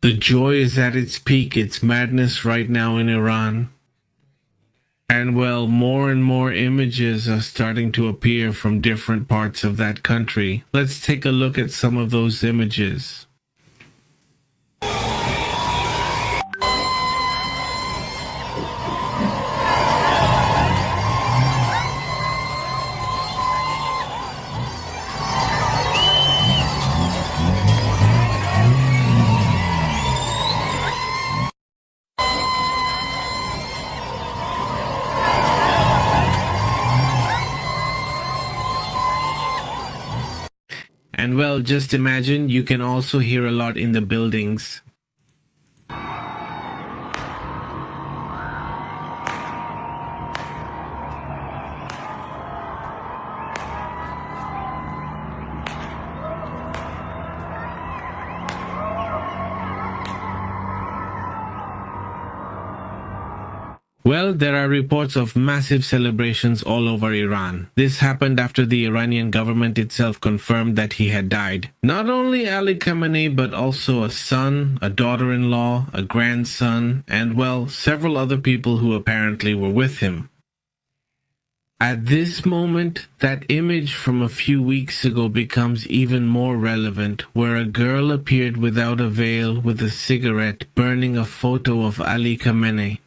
The joy is at its peak. It's madness right now in Iran. And well, more and more images are starting to appear from different parts of that country. Let's take a look at some of those images. And well, just imagine, you can also hear a lot in the buildings. Well, there are reports of massive celebrations all over Iran. This happened after the Iranian government itself confirmed that he had died. Not only Ali Khamenei, but also a son, a daughter-in-law, a grandson, and well, several other people who apparently were with him. At this moment, that image from a few weeks ago becomes even more relevant, where a girl appeared without a veil with a cigarette burning a photo of Ali Khamenei.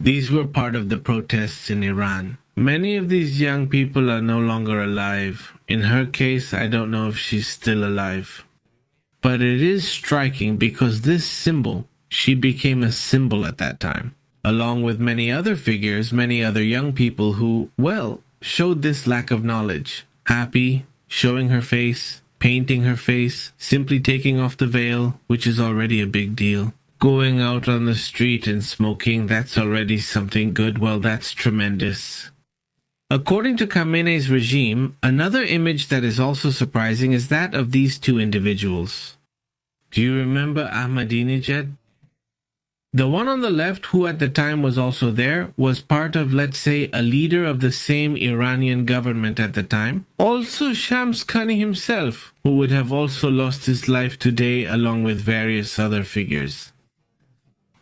These were part of the protests in Iran. Many of these young people are no longer alive. In her case, I don't know if she's still alive. But it is striking because this symbol, she became a symbol at that time, along with many other figures, many other young people who, well, showed this lack of knowledge. Happy, showing her face, painting her face, simply taking off the veil, which is already a big deal. Going out on the street and smoking, that's already something good. Well, that's tremendous. According to Khamenei's regime, another image that is also surprising is that of these two individuals. Do you remember Ahmadinejad? The one on the left, who at the time was also there, was part of, let's say, a leader of the same Iranian government at the time. Also Shams Khani himself, who would have also lost his life today along with various other figures.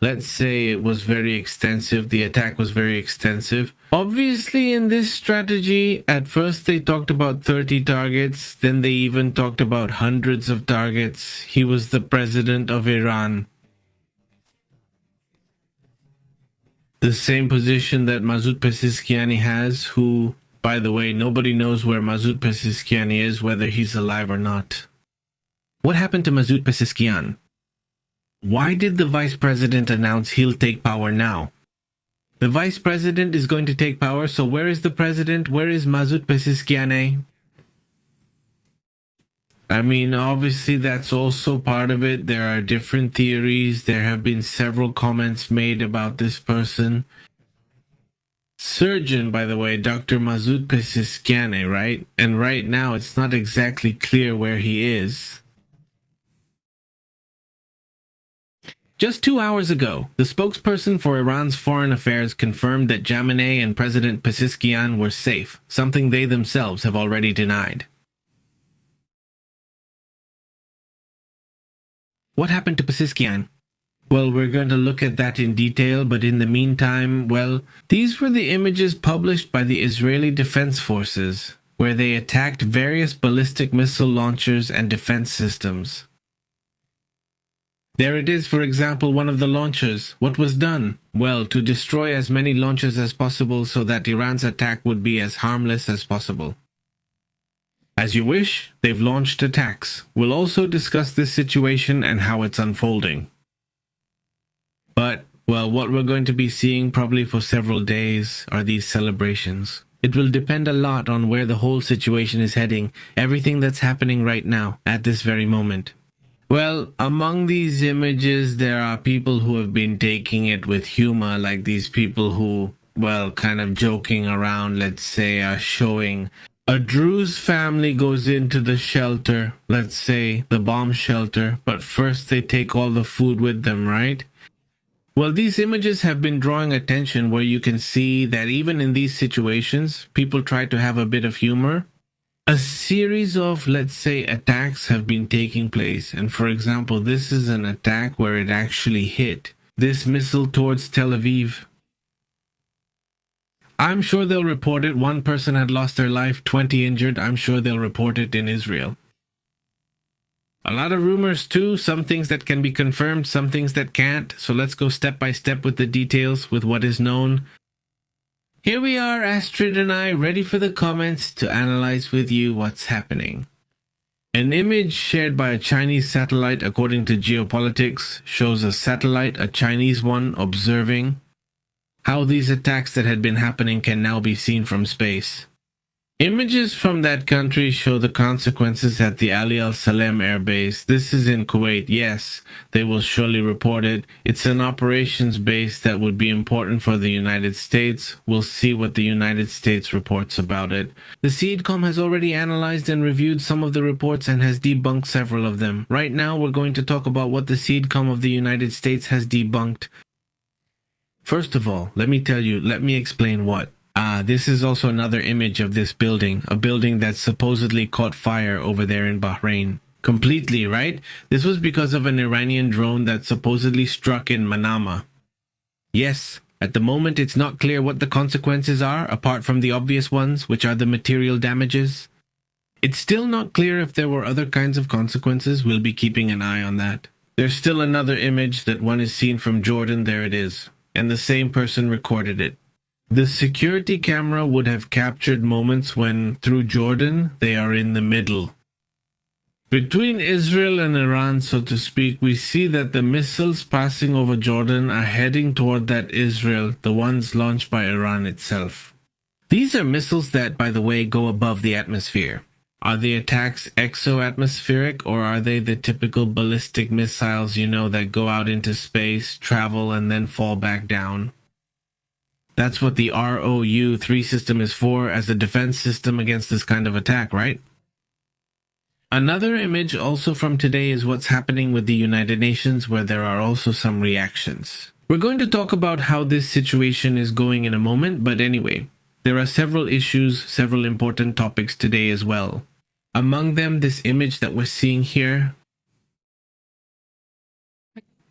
Let's say it was very extensive, the attack was very extensive. Obviously in this strategy, at first they talked about 30 targets, then they even talked about hundreds of targets. He was the president of Iran. The same position that Masoud Pezeshkiani has, who, by the way, nobody knows where Masoud Pezeshkiani is, whether he's alive or not. What happened to Masoud Pezeshkian? Why did the vice president announce he'll take power now? The vice president is going to take power, so where is the president? Where is Masoud Pezeshkian? I mean, obviously that's also part of it. There are different theories. There have been several comments made about this person. Surgeon, by the way, Dr. Masoud Pezeshkian, right? And right now it's not exactly clear where he is. Just 2 hours ago, the spokesperson for Iran's foreign affairs confirmed that Khamenei and President Pezeshkian were safe, something they themselves have already denied. What happened to Pezeshkian? Well, we're going to look at that in detail, but in the meantime, well, these were the images published by the Israeli Defense Forces, where they attacked various ballistic missile launchers and defense systems. There it is, for example, one of the launchers. What was done? Well, to destroy as many launchers as possible so that Iran's attack would be as harmless as possible. As you wish, they've launched attacks. We'll also discuss this situation and how it's unfolding. But, well, what we're going to be seeing probably for several days are these celebrations. It will depend a lot on where the whole situation is heading, everything that's happening right now, at this very moment. Well, among these images, there are people who have been taking it with humor, like these people who, well, kind of joking around, let's say, are showing a Druze family goes into the shelter, let's say, the bomb shelter, but first they take all the food with them, right? Well, these images have been drawing attention where you can see that even in these situations, people try to have a bit of humor. A series of, let's say, attacks have been taking place. And for example, this is an attack where it actually hit this missile towards Tel Aviv. I'm sure they'll report it. One person had lost their life, 20 injured. I'm sure they'll report it in Israel. A lot of rumors too, some things that can be confirmed, some things that can't. So let's go step by step with the details, with what is known. Here we are, Astrid and I, ready for the comments to analyze with you what's happening. An image shared by a Chinese satellite, according to Geopolitics, shows a satellite, a Chinese one, observing how these attacks that had been happening can now be seen from space. Images from that country show the consequences at the Ali Al Salem Air Base. This is in Kuwait. Yes, they will surely report it. It's an operations base that would be important for the United States. We'll see what the United States reports about it. The CEDCOM has already analyzed and reviewed some of the reports and has debunked several of them. Right now, we're going to talk about what the CEDCOM of the United States has debunked. First of all, let me explain what. This is also another image of this building, a building that supposedly caught fire over there in Bahrain. Completely, right? This was because of an Iranian drone that supposedly struck in Manama. Yes, at the moment it's not clear what the consequences are, apart from the obvious ones, which are the material damages. It's still not clear if there were other kinds of consequences. We'll be keeping an eye on that. There's still another image that one is seen from Jordan. There it is. And the same person recorded it. The security camera would have captured moments when, through Jordan, they are in the middle. Between Israel and Iran, so to speak, we see that the missiles passing over Jordan are heading toward that Israel, the ones launched by Iran itself. These are missiles that, by the way, go above the atmosphere. Are the attacks exo-atmospheric, or are they the typical ballistic missiles, that go out into space, travel, and then fall back down? That's what the ROU-3 system is for, as a defense system against this kind of attack, right? Another image also from today is what's happening with the United Nations, where there are also some reactions. We're going to talk about how this situation is going in a moment, but anyway, there are several issues, several important topics today as well. Among them, this image that we're seeing here.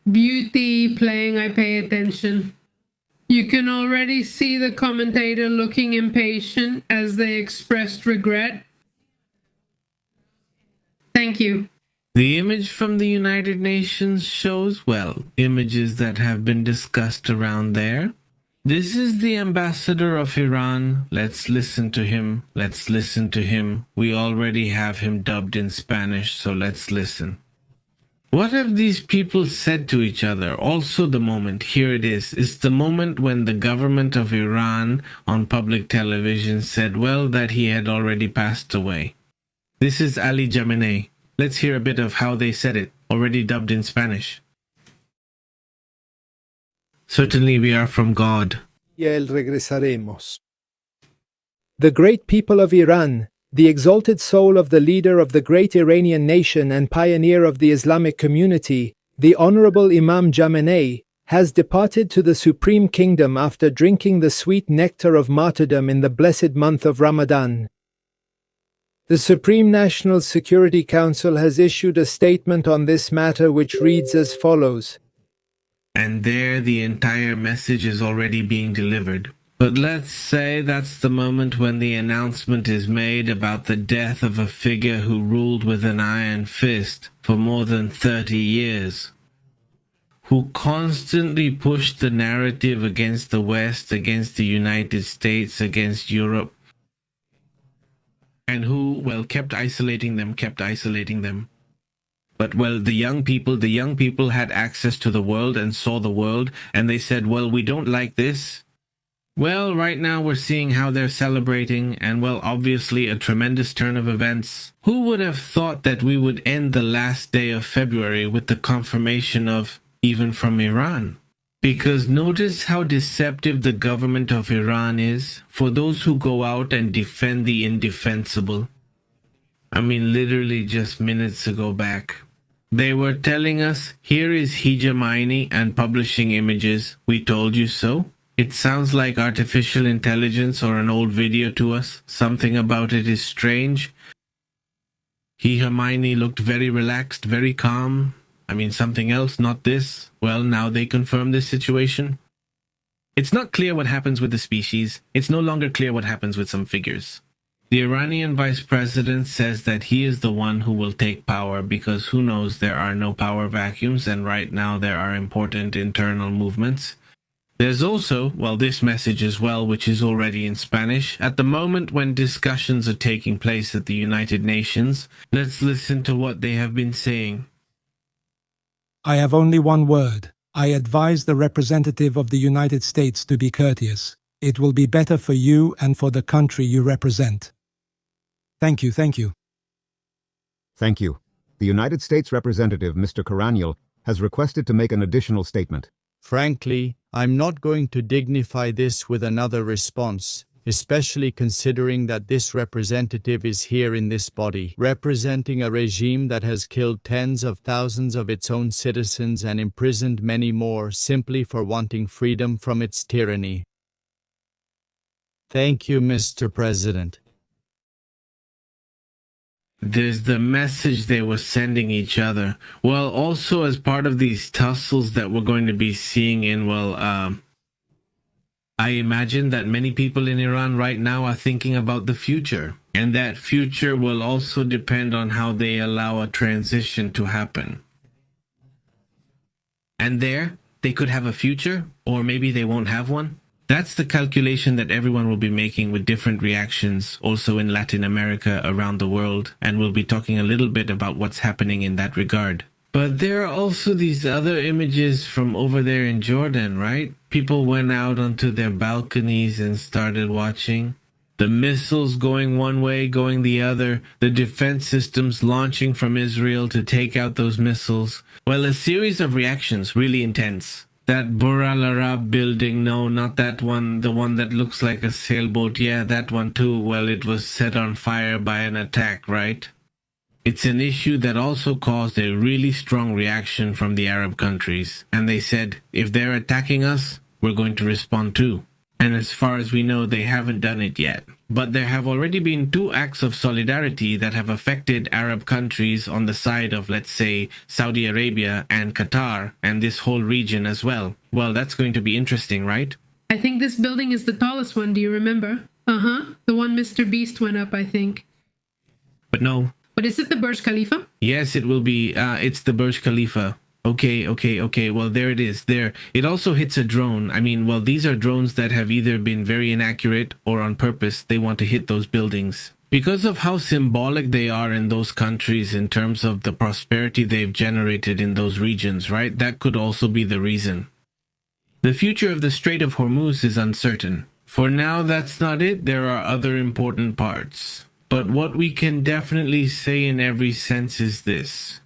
Beauty playing, I pay attention. You can already see the commentator looking impatient as they expressed regret. Thank you. The image from the United Nations shows, images that have been discussed around there. This is the ambassador of Iran. Let's listen to him. We already have him dubbed in Spanish, so let's listen. What have these people said to each other? Also the moment, here it is. It's the moment when the government of Iran on public television said, that he had already passed away. This is Ali Khamenei. Let's hear a bit of how they said it, already dubbed in Spanish. Certainly we are from God. Regresaremos. The great people of Iran, the exalted soul of the leader of the great Iranian nation and pioneer of the Islamic community, the Honorable Imam Khamenei, has departed to the Supreme Kingdom after drinking the sweet nectar of martyrdom in the blessed month of Ramadan. The Supreme National Security Council has issued a statement on this matter which reads as follows. And there the entire message is already being delivered. But let's say that's the moment when the announcement is made about the death of a figure who ruled with an iron fist for more than 30 years, who constantly pushed the narrative against the West, against the United States, against Europe, and who, kept isolating them. But, the young people had access to the world and saw the world, and they said, we don't like this. Right now we're seeing how they're celebrating, and obviously a tremendous turn of events. Who would have thought that we would end the last day of February with the confirmation of, even from Iran? Because notice how deceptive the government of Iran is for those who go out and defend the indefensible. Literally just minutes ago back, they were telling us, here is Khamenei and publishing images. We told you so. It sounds like artificial intelligence or an old video to us. Something about it is strange. Hermione looked very relaxed, very calm. I mean, something else, not this. Well, now they confirm this situation. It's not clear what happens with the species. It's no longer clear what happens with some figures. The Iranian vice president says that he is the one who will take power because who knows, there are no power vacuums, and right now there are important internal movements. There's also, well, this message as well, which is already in Spanish. At the moment when discussions are taking place at the United Nations, let's listen to what they have been saying. I have only one word. I advise the representative of the United States to be courteous. It will be better for you and for the country you represent. Thank you, thank you. Thank you. The United States representative, Mr. Khamenei, has requested to make an additional statement. Frankly, I'm not going to dignify this with another response, especially considering that this representative is here in this body, representing a regime that has killed tens of thousands of its own citizens and imprisoned many more simply for wanting freedom from its tyranny. Thank you, Mr. President. There's the message they were sending each other. Well, also as part of these tussles that we're going to be seeing in, I imagine that many people in Iran right now are thinking about the future. And that future will also depend on how they allow a transition to happen. And there, they could have a future, or maybe they won't have one. That's the calculation that everyone will be making with different reactions, also in Latin America, around the world, and we'll be talking a little bit about what's happening in that regard. But there are also these other images from over there in Jordan, right? People went out onto their balconies and started watching. The missiles going one way, going the other, the defense systems launching from Israel to take out those missiles. Well, a series of reactions, really intense. That Bur al Arab building, no, not that one, the one that looks like a sailboat, yeah, that one too. Well, it was set on fire by an attack, right? It's an issue that also caused a really strong reaction from the Arab countries. And they said, if they're attacking us, we're going to respond too. And as far as we know, they haven't done it yet. But there have already been 2 acts of solidarity that have affected Arab countries on the side of, let's say, Saudi Arabia and Qatar and this whole region as well. Well, that's going to be interesting, right? I think this building is the tallest one, do you remember? The one Mr. Beast went up, I think. But no. But is it the Burj Khalifa? Yes, it will be. It's the Burj Khalifa. Okay. Well, there it is. There. It also hits a drone. I mean, well, these are drones that have either been very inaccurate or on purpose. They want to hit those buildings. Because of how symbolic they are in those countries in terms of the prosperity they've generated in those regions, right? That could also be the reason. The future of the Strait of Hormuz is uncertain. For now, that's not it. There are other important parts. But what we can definitely say in every sense is this.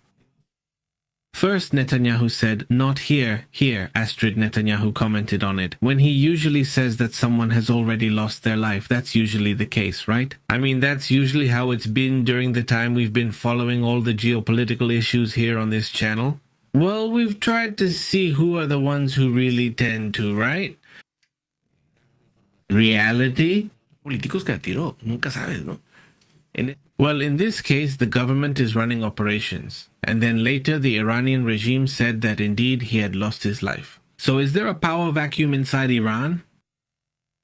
First, Netanyahu said, not here, here, Astrid Netanyahu commented on it. When he usually says that someone has already lost their life, that's usually the case, right? I mean, that's usually how it's been during the time we've been following all the geopolitical issues here on this channel. Well, we've tried to see who are the ones who really tend to, right? Reality? Políticos que tiró, nunca sabes, ¿no? Well, in this case, the government is running operations. And then later, the Iranian regime said that indeed he had lost his life. So is there a power vacuum inside Iran?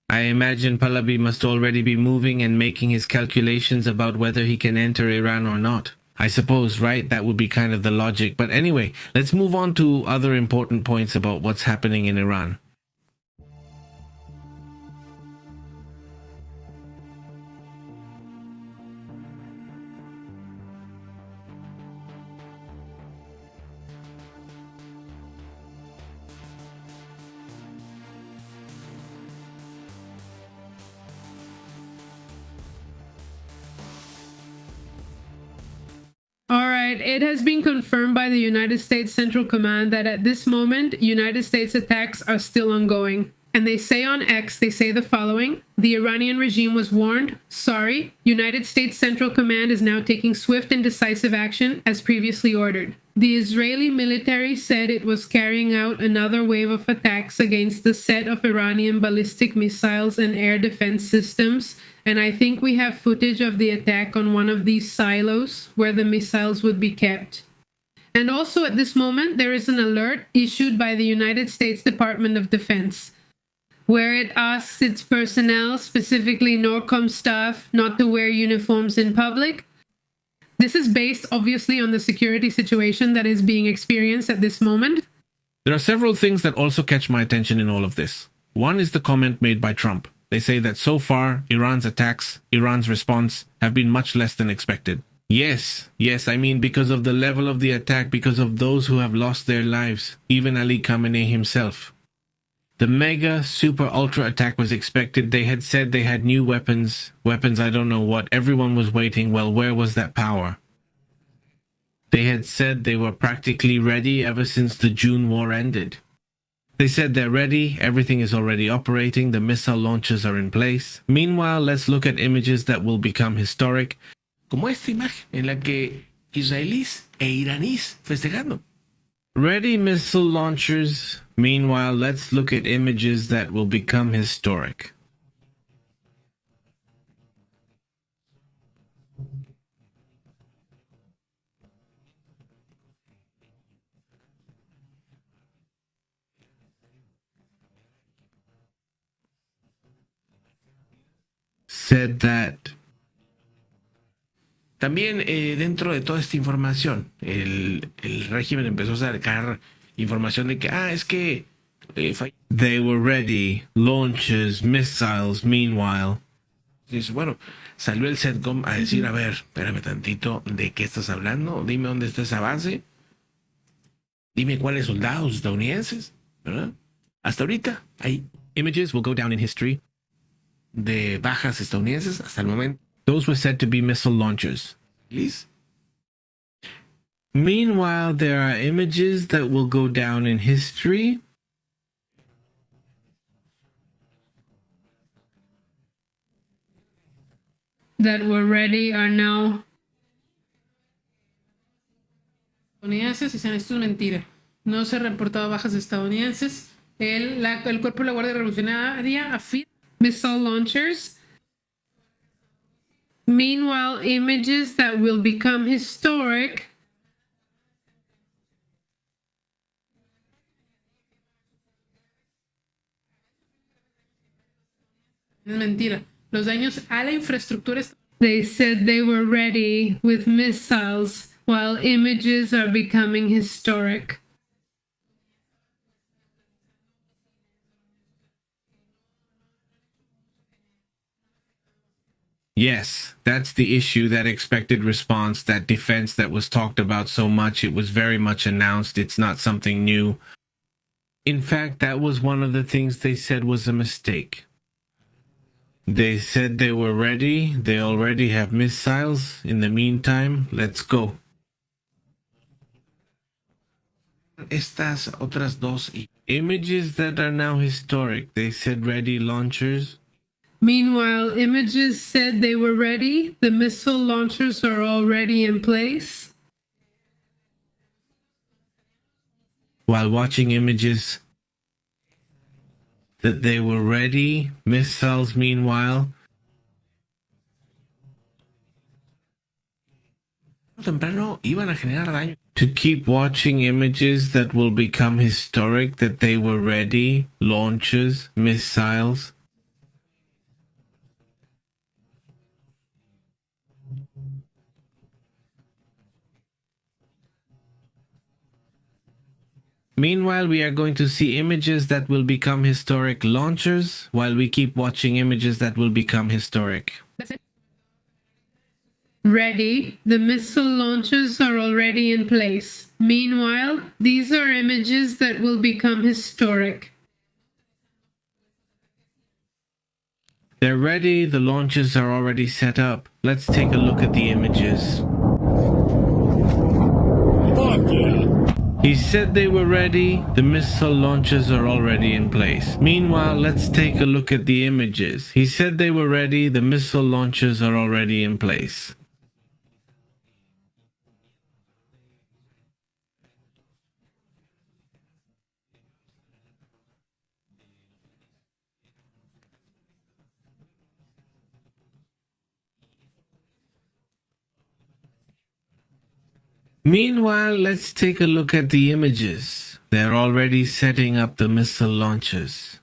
I imagine Pahlavi must already be moving and making his calculations about whether he can enter Iran or not. I suppose, right? That would be kind of the logic. But anyway, let's move on to other important points about what's happening in Iran. It has been confirmed by the United States Central Command that at this moment, United States attacks are still ongoing. And they say on X, they say the following: the Iranian regime was warned, sorry, United States Central Command is now taking swift and decisive action as previously ordered. The Israeli military said it was carrying out another wave of attacks against the set of Iranian ballistic missiles and air defense systems, and I think we have footage of the attack on one of these silos where the missiles would be kept. And also at this moment, there is an alert issued by the United States Department of Defense, where it asks its personnel, specifically NORCOM staff, not to wear uniforms in public. This is based, obviously, on the security situation that is being experienced at this moment. There are several things that also catch my attention in all of this. One is the comment made by Trump. They say that so far, Iran's attacks, Iran's response, have been much less than expected. Yes, I mean because of the level of the attack, because of those who have lost their lives, even Ali Khamenei himself. The mega, super, ultra attack was expected. They had said they had new weapons, I don't know what. Everyone was waiting. Well, where was that power? They had said they were practically ready ever since the June war ended. They said they're ready, everything is already operating, the missile launchers are in place. Meanwhile, let's look at images that will become historic. Como esta imagen en la que israelíes e iraníes festejando. Ready missile launchers. Meanwhile, let's look at images that will become historic. Said that. También dentro de toda esta información, el régimen empezó a sacar información de que, es que... They were ready, launches, missiles, meanwhile. Dice, bueno, salió el CENTCOM a decir, a ver, espérame tantito, ¿de qué estás hablando? Dime dónde está esa base. Dime cuáles soldados estadounidenses, ¿verdad? Hasta ahorita hay images will go down in history. De bajas estadounidenses hasta el momento. Those were said to be missile launchers. Please. Meanwhile, there are images that will go down in history. That were ready are now estadounidenses. Dicen, esto es mentira. No se han reportado bajas estadounidenses. El cuerpo de la Guardia Revolucionaria afirma missile launchers. Meanwhile, images that will become historic. Es mentira. Los daños a la infraestructura. They said they were ready with missiles, while images are becoming historic. Yes, that's the issue, that expected response, that defense that was talked about so much. It was very much announced. It's not something new. In fact, that was one of the things they said was a mistake. They said they were ready. They already have missiles. In the meantime, let's go. Estas otras dos images that are now historic. They said ready launchers. Meanwhile, images said they were ready. The missile launchers are already in place. While watching images that they were ready, missiles meanwhile. Temprano iban a generar daño. To keep watching images that will become historic, that they were ready, launchers, missiles. Meanwhile, we are going to see images that will become historic launchers, while we keep watching images that will become historic. Ready. The missile launchers are already in place. Meanwhile, these are images that will become historic. They're ready. The launches are already set up. Let's take a look at the images. Fuck yeah. He said they were ready. The missile launchers are already in place. Meanwhile, let's take a look at the images. He said they were ready. The missile launchers are already in place. Meanwhile, let's take a look at the images. They're already setting up the missile launches.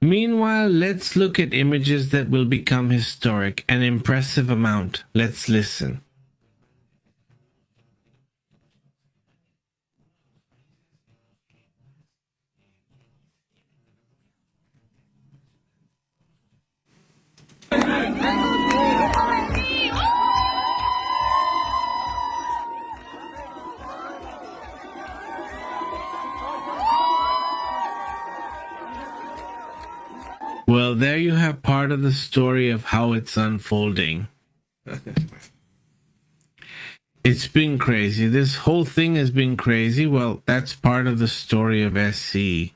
Meanwhile, let's look at images that will become historic, an impressive amount. Let's listen. Well, there you have part of the story of how it's unfolding. It's been crazy. This whole thing has been crazy. Well, that's part of the story of SC.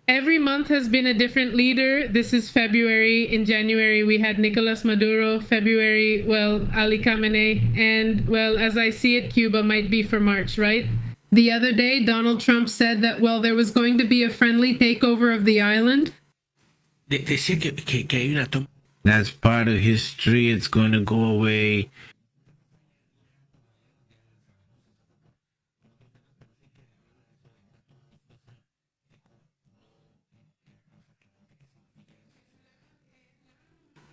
Every month has been a different leader. This is February. In January, we had Nicolas Maduro. February, well, Ali Khamenei. And, well, as I see it, Cuba might be for March, right? The other day, Donald Trump said that, well, there was going to be a friendly takeover of the island. Decía que hay una toma. That's part of history. It's going to go away.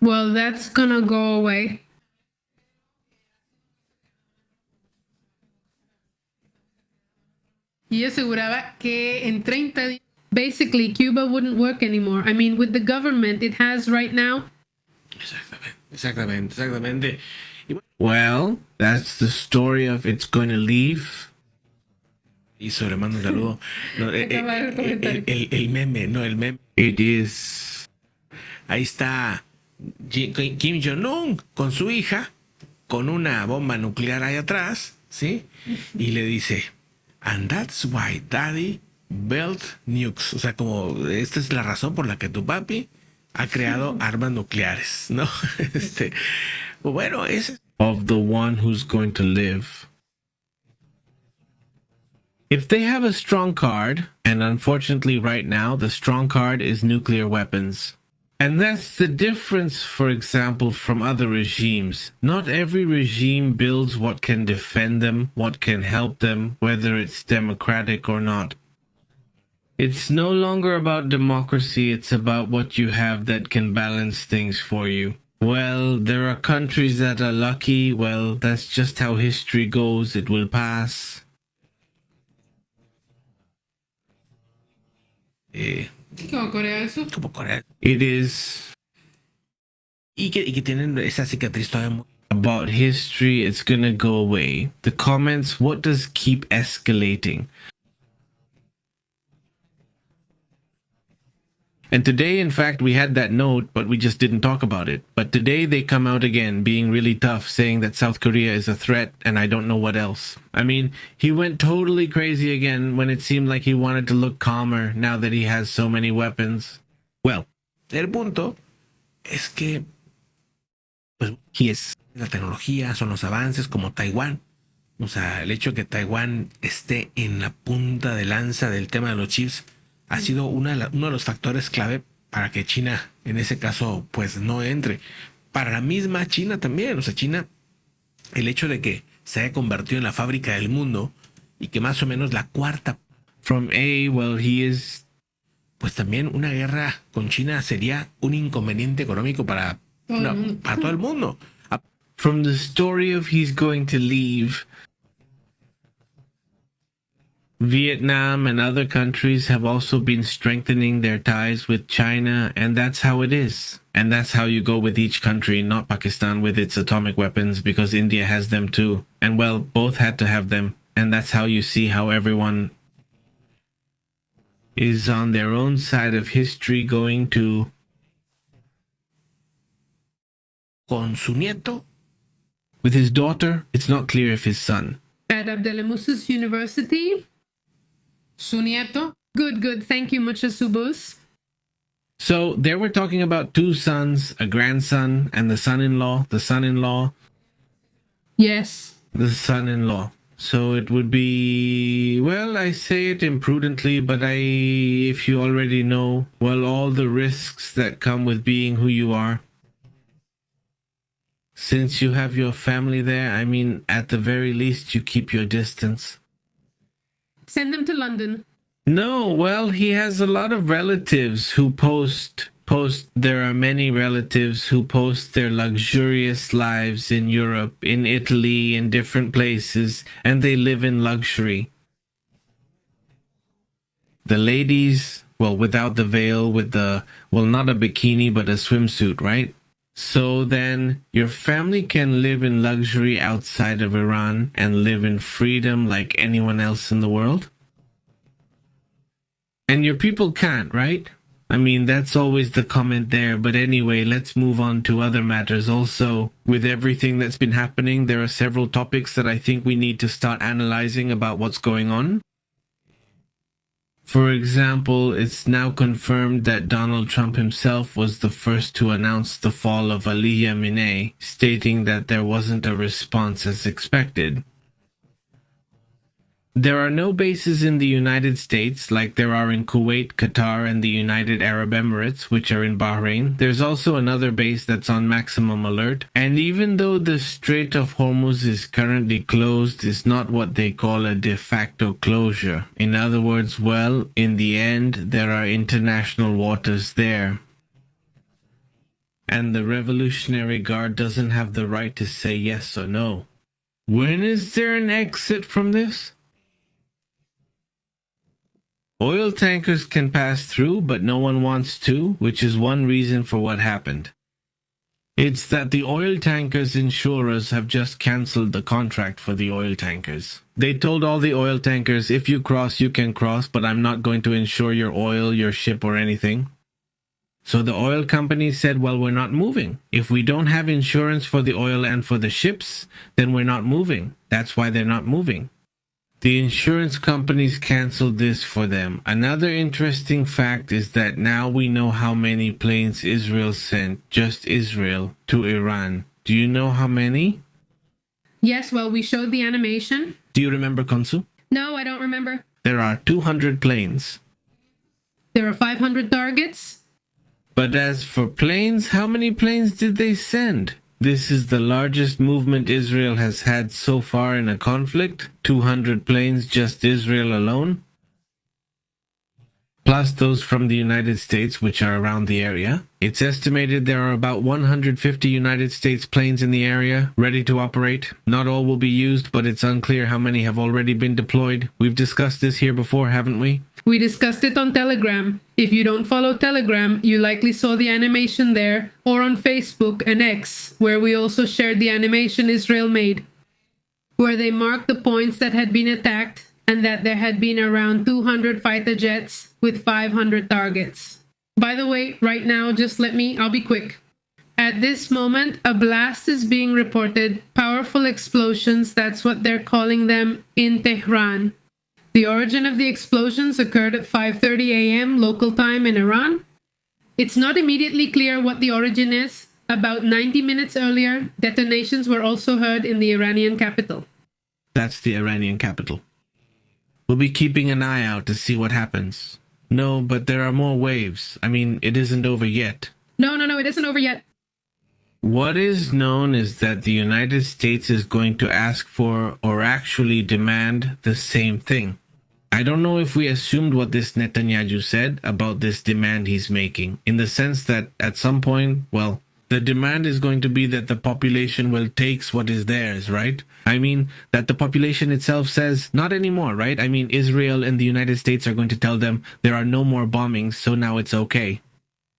Well, that's gonna go away. Y aseguraba que en 30 días, basically, Cuba wouldn't work anymore. I mean, with the government it has right now. Exactamente. Well, that's the story of it's going to leave. Y sobre mando un saludo. No, el meme, no, el meme. It is. Ahí está Kim Jong-un con su hija, con una bomba nuclear ahí atrás, ¿sí? Y le dice, and that's why daddy built nukes. O sea, como esta es la razón por la que tu papi ha creado armas nucleares, ¿no? Bueno, ese es of the one who's going to live. If they have a strong card, and unfortunately right now the strong card is nuclear weapons. And that's the difference, for example, from other regimes. Not every regime builds what can defend them, what can help them, whether it's democratic or not. It's no longer about democracy, it's about what you have that can balance things for you. Well, there are countries that are lucky. Well, that's just how history goes. It will pass. ¿Cómo Corea eso? como Corea. It is Y que tienen esa cicatriz todavía. about history. It's gonna go away. The comments, what does keep escalating? And today, in fact, we had that note, but we just didn't talk about it. But today they come out again, being really tough, saying that South Korea is a threat, and I don't know what else. I mean, he went totally crazy again when it seemed like he wanted to look calmer now that he has so many weapons. Well, El punto es que pues, he is. la tecnología, son los avances como Taiwán. O sea, el hecho de que Taiwán esté en la punta de lanza del tema de los chips ha sido uno de los factores clave para que China, en ese caso, pues no entre. Para la misma China también. O sea, China, el hecho de que se haya convertido en la fábrica del mundo y que más o menos la cuarta. From A, well, he is. Pues también una guerra con China sería un inconveniente económico para todo el mundo. From the story of he's going to leave, Vietnam and other countries have also been strengthening their ties with China, and that's how it is. And that's how you go with each country, not Pakistan with its atomic weapons, because India has them too. And well, both had to have them. And that's how you see how everyone is on their own side of history going to. Con su nieto. With his daughter, it's not clear if his son. At Abdelamusis University. Su nieto. Good. Thank you, muchas subus. So there we're talking about two sons, a grandson, and the son-in-law, Yes. the son-in-law. So it would be, well, I say it imprudently, but if you already know, well, all the risks that come with being who you are. Since you have your family there, I mean, at the very least, you keep your distance. Send them to London. No, well, he has a lot of relatives who post. There are many relatives who post their luxurious lives in Europe, in Italy, in different places, and they live in luxury. The ladies, well, without the veil, with not a bikini, but a swimsuit, right? So then your family can live in luxury outside of Iran and live in freedom like anyone else in the world? And your people can't, right? I mean, that's always the comment there. But anyway, let's move on to other matters. Also, with everything that's been happening, there are several topics that I think we need to start analyzing about what's going on. For example, it's now confirmed that Donald Trump himself was the first to announce the fall of Ali Khamenei, stating that there wasn't a response as expected. There are no bases in the United States like there are in Kuwait, Qatar, and the United Arab Emirates, which are in Bahrain. There's also another base that's on maximum alert. And even though the Strait of Hormuz is currently closed, it's not what they call a de facto closure. In other words, well, in the end, there are international waters there. And the Revolutionary Guard doesn't have the right to say yes or no. When is there an exit from this? Oil tankers can pass through, but no one wants to, which is one reason for what happened. It's that the oil tankers insurers have just cancelled the contract for the oil tankers. They told all the oil tankers, if you cross, you can cross, but I'm not going to insure your oil, your ship, or anything. So the oil companies said, well, we're not moving. If we don't have insurance for the oil and for the ships, then we're not moving. That's why they're not moving. The insurance companies canceled this for them. Another interesting fact is that now we know how many planes Israel sent, just Israel, to Iran. Do you know how many? Yes, well, we showed the animation. Do you remember, Konsu? No, I don't remember. There are 200 planes. There are 500 targets. But as for planes, how many planes did they send? This is the largest movement Israel has had so far in a conflict. 200 planes, just Israel alone. Plus those from the United States, which are around the area. It's estimated there are about 150 United States planes in the area, ready to operate. Not all will be used, but it's unclear how many have already been deployed. We've discussed this here before, haven't we? We discussed it on Telegram. If you don't follow Telegram, you likely saw the animation there, or on Facebook and X, where we also shared the animation Israel made, where they marked the points that had been attacked and that there had been around 200 fighter jets with 500 targets. By the way, right now, I'll be quick. At this moment, a blast is being reported, powerful explosions, that's what they're calling them, in Tehran. The origin of the explosions occurred at 5:30 a.m. local time in Iran. It's not immediately clear what the origin is. About 90 minutes earlier, detonations were also heard in the Iranian capital. That's the Iranian capital. We'll be keeping an eye out to see what happens. No, but there are more waves. I mean, it isn't over yet. No, it isn't over yet. What is known is that the United States is going to ask for, or actually demand, the same thing. I don't know if we assumed what this Netanyahu said about this demand he's making, in the sense that at some point, well, the demand is going to be that the population will take what is theirs, right? I mean, that the population itself says, not anymore, right? I mean, Israel and the United States are going to tell them there are no more bombings, so now it's okay.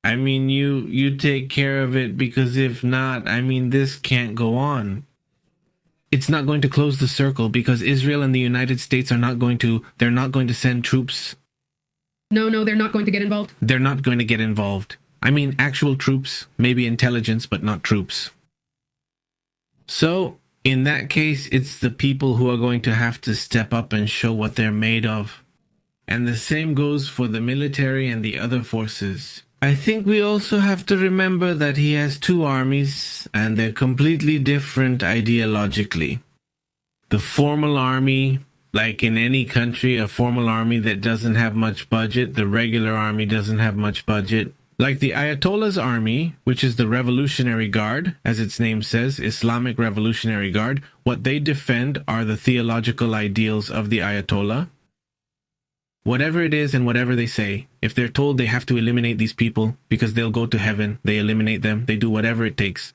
I mean, you take care of it, because if not, I mean, this can't go on. It's not going to close the circle, because Israel and the United States they're not going to send troops. No, they're not going to get involved. They're not going to get involved. I mean, actual troops, maybe intelligence, but not troops. So, in that case, it's the people who are going to have to step up and show what they're made of. And the same goes for the military and the other forces. I think we also have to remember that he has two armies, and they're completely different ideologically. the formal army, like in any country, a formal army that doesn't have much budget, the regular army doesn't have much budget. Like the Ayatollah's army, which is the Revolutionary Guard, as its name says, Islamic Revolutionary Guard, what they defend are the theological ideals of the Ayatollah. Whatever it is and whatever they say, if they're told they have to eliminate these people because they'll go to heaven, they eliminate them, they do whatever it takes.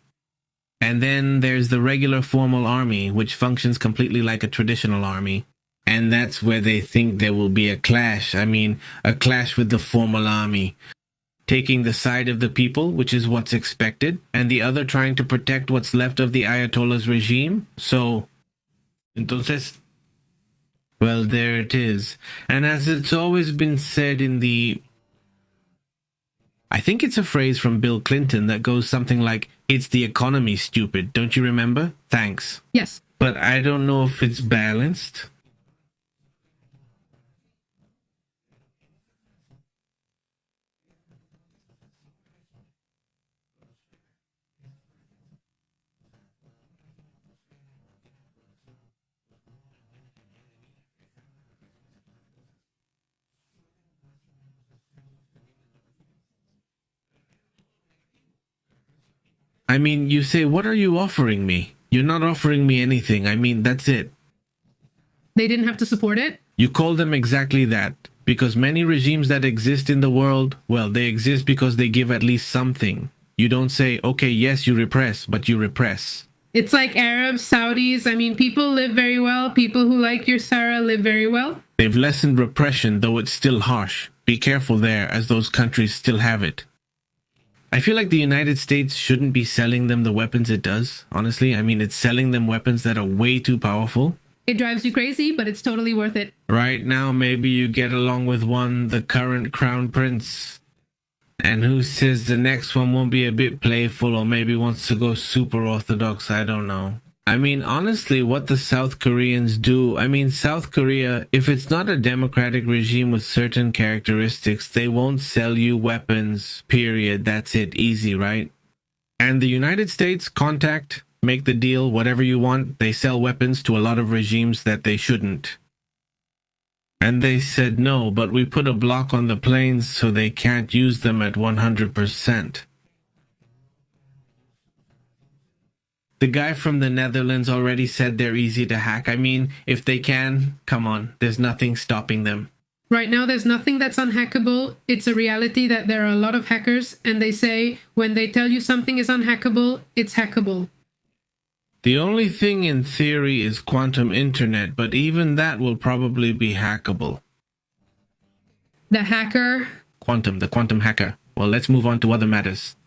And then there's the regular formal army, which functions completely like a traditional army. And that's where they think there will be a clash. I mean, a clash with the formal army. Taking the side of the people, which is what's expected, and the other trying to protect what's left of the Ayatollah's regime. So, entonces, well, there it is. And as it's always been said in the... I think it's a phrase from Bill Clinton that goes something like, "It's the economy, stupid." Don't you remember? Thanks. Yes. But I don't know if it's balanced. I mean, you say, what are you offering me? You're not offering me anything. I mean, that's it. They didn't have to support it? You call them exactly that. Because many regimes that exist in the world, well, they exist because they give at least something. You don't say, okay, yes, you repress, but you repress. It's like Arabs, Saudis. I mean, people live very well. People who like your Sarah live very well. They've lessened repression, though it's still harsh. Be careful there, as those countries still have it. I feel like the United States shouldn't be selling them the weapons it does, honestly. I mean, it's selling them weapons that are way too powerful. It drives you crazy, but it's totally worth it. Right now, maybe you get along with one, the current crown prince. And who says the next one won't be a bit playful or maybe wants to go super orthodox? I don't know. I mean, honestly, what the South Koreans do, I mean, South Korea, if it's not a democratic regime with certain characteristics, they won't sell you weapons, period. That's it. Easy, right? And the United States, contact, make the deal, whatever you want. They sell weapons to a lot of regimes that they shouldn't. And they said no, but we put a block on the planes so they can't use them at 100%. The guy from the Netherlands already said they're easy to hack. I mean, if they can, come on, there's nothing stopping them. Right now, there's nothing that's unhackable. It's a reality that there are a lot of hackers, and they say when they tell you something is unhackable, it's hackable. The only thing in theory is quantum internet, but even that will probably be hackable. The hacker... The quantum hacker. Well, let's move on to other matters.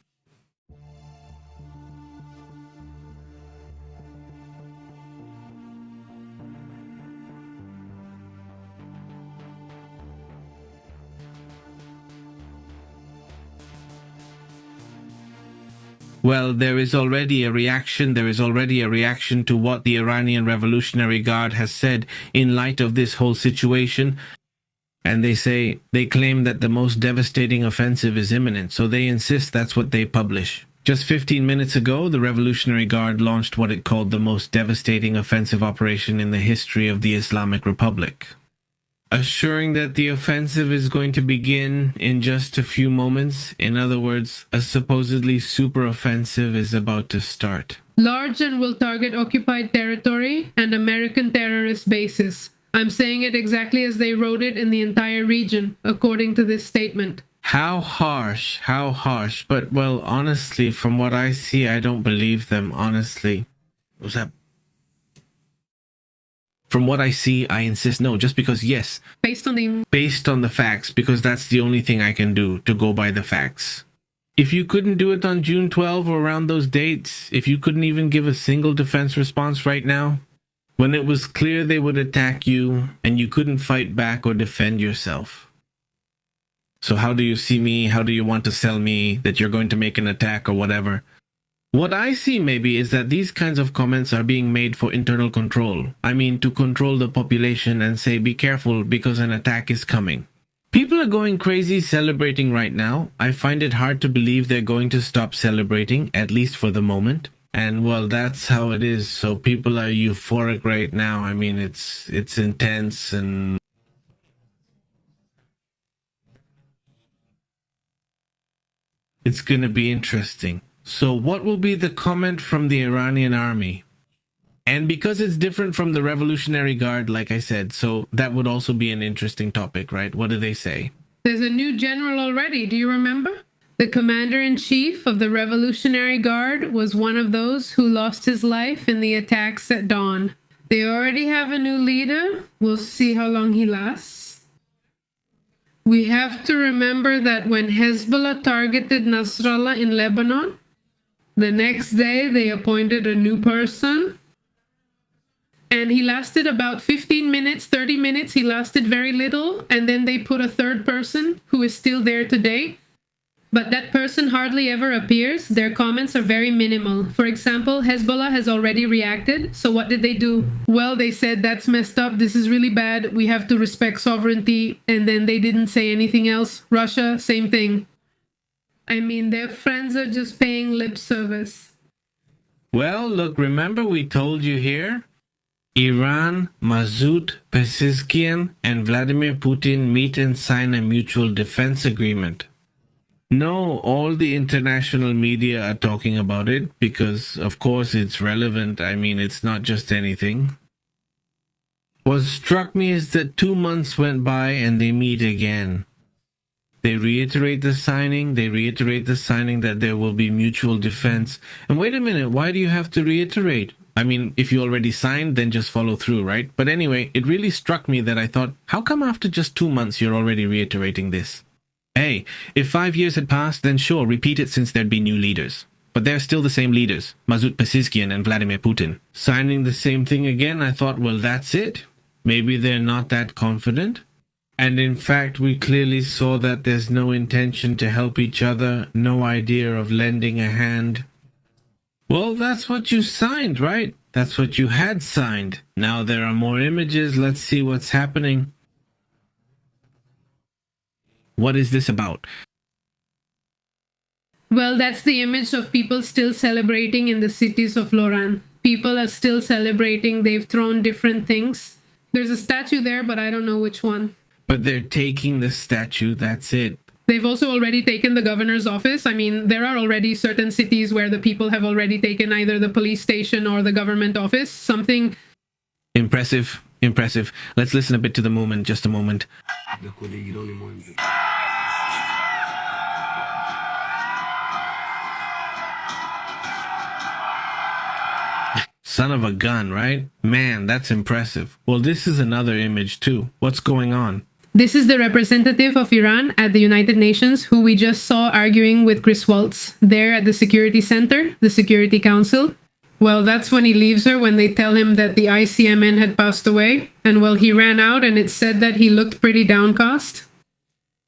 Well, there is already a reaction. There is already a reaction to what the Iranian Revolutionary Guard has said in light of this whole situation. And they claim that the most devastating offensive is imminent. So they insist that's what they publish. Just 15 minutes ago, the Revolutionary Guard launched what it called the most devastating offensive operation in the history of the Islamic Republic, assuring that the offensive is going to begin in just a few moments. In other words, a supposedly super offensive is about to start. Large and will target occupied territory and American terrorist bases. I'm saying it exactly as they wrote it in the entire region, according to this statement. How harsh, but well, honestly, from what I see, I don't believe them, honestly. What's that? From what I see, I insist no, just because, yes. Based on the facts, because that's the only thing I can do, to go by the facts. If you couldn't do it on June 12 or around those dates, if you couldn't even give a single defense response right now, when it was clear they would attack you and you couldn't fight back or defend yourself. So how do you see me? How do you want to sell me that you're going to make an attack or whatever? What I see maybe is that these kinds of comments are being made for internal control. I mean, to control the population and say, be careful because an attack is coming. People are going crazy celebrating right now. I find it hard to believe they're going to stop celebrating, at least for the moment. And well, that's how it is. So people are euphoric right now. I mean, it's intense, and it's going to be interesting. So what will be the comment from the Iranian army? And because it's different from the Revolutionary Guard, like I said, so that would also be an interesting topic, right? What do they say? There's a new general already. Do you remember? The commander-in-chief of the Revolutionary Guard was one of those who lost his life in the attacks at dawn. They already have a new leader. We'll see how long he lasts. We have to remember that when Hezbollah targeted Nasrallah in Lebanon, the next day they appointed a new person. And he lasted about 15 minutes, 30 minutes. He lasted very little. And then they put a third person who is still there today. But that person hardly ever appears. Their comments are very minimal. For example, Hezbollah has already reacted. So what did they do? Well, they said, that's messed up. This is really bad. We have to respect sovereignty. And then they didn't say anything else. Russia, same thing. I mean, their friends are just paying lip service. Well, look, remember we told you here? Iran, Masoud Pezeshkian, and Vladimir Putin meet and sign a mutual defense agreement. No, all the international media are talking about it because, of course, it's relevant. I mean, it's not just anything. What struck me is that 2 months went by and they meet again. They reiterate the signing that there will be mutual defense. And wait a minute, why do you have to reiterate? I mean, if you already signed, then just follow through, right? But anyway, it really struck me that I thought, how come after just 2 months you're already reiterating this? Hey, if 5 years had passed, then sure, repeat it since there'd be new leaders. But they're still the same leaders, Masoud Pezeshkian and Vladimir Putin. Signing the same thing again, I thought, well, that's it. Maybe they're not that confident. And in fact, we clearly saw that there's no intention to help each other, no idea of lending a hand. Well, that's what you signed, right? That's what you had signed. Now there are more images. Let's see what's happening. What is this about? Well, that's the image of people still celebrating in the cities of Loran. People are still celebrating. They've thrown different things. There's a statue there, but I don't know which one. But they're taking the statue, that's it. They've also already taken the governor's office. I mean, there are already certain cities where the people have already taken either the police station or the government office. Something impressive. Let's listen a bit to the movement, just a moment. Son of a gun, right? Man, that's impressive. Well, this is another image too. What's going on? This is the representative of Iran at the United Nations who we just saw arguing with Chris Waltz there at the Security Center, the Security Council. Well, that's when he leaves her, when they tell him that the ICMN had passed away. And well, he ran out and it said that he looked pretty downcast.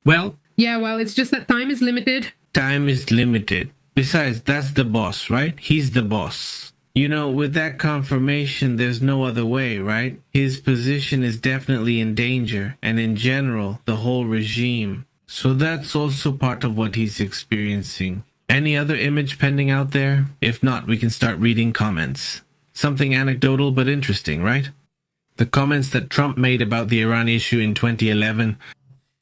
Well, yeah, well, it's just that time is limited. Time is limited. Besides, that's the boss, right? He's the boss. You know, with that confirmation, there's no other way, right? His position is definitely in danger, and in general, the whole regime. So that's also part of what he's experiencing. Any other image pending out there? If not, we can start reading comments. Something anecdotal but interesting, right? The comments that Trump made about the Iran issue in 2011.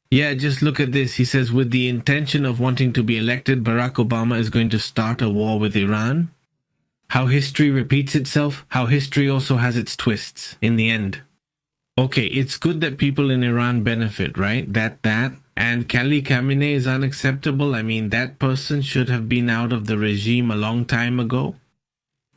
Yeah, just look at this. He says, with the intention of wanting to be elected, Barack Obama is going to start a war with Iran. How history repeats itself, how history also has its twists in the end. Okay, it's good that people in Iran benefit, right? That. And Khamenei is unacceptable. I mean, that person should have been out of the regime a long time ago.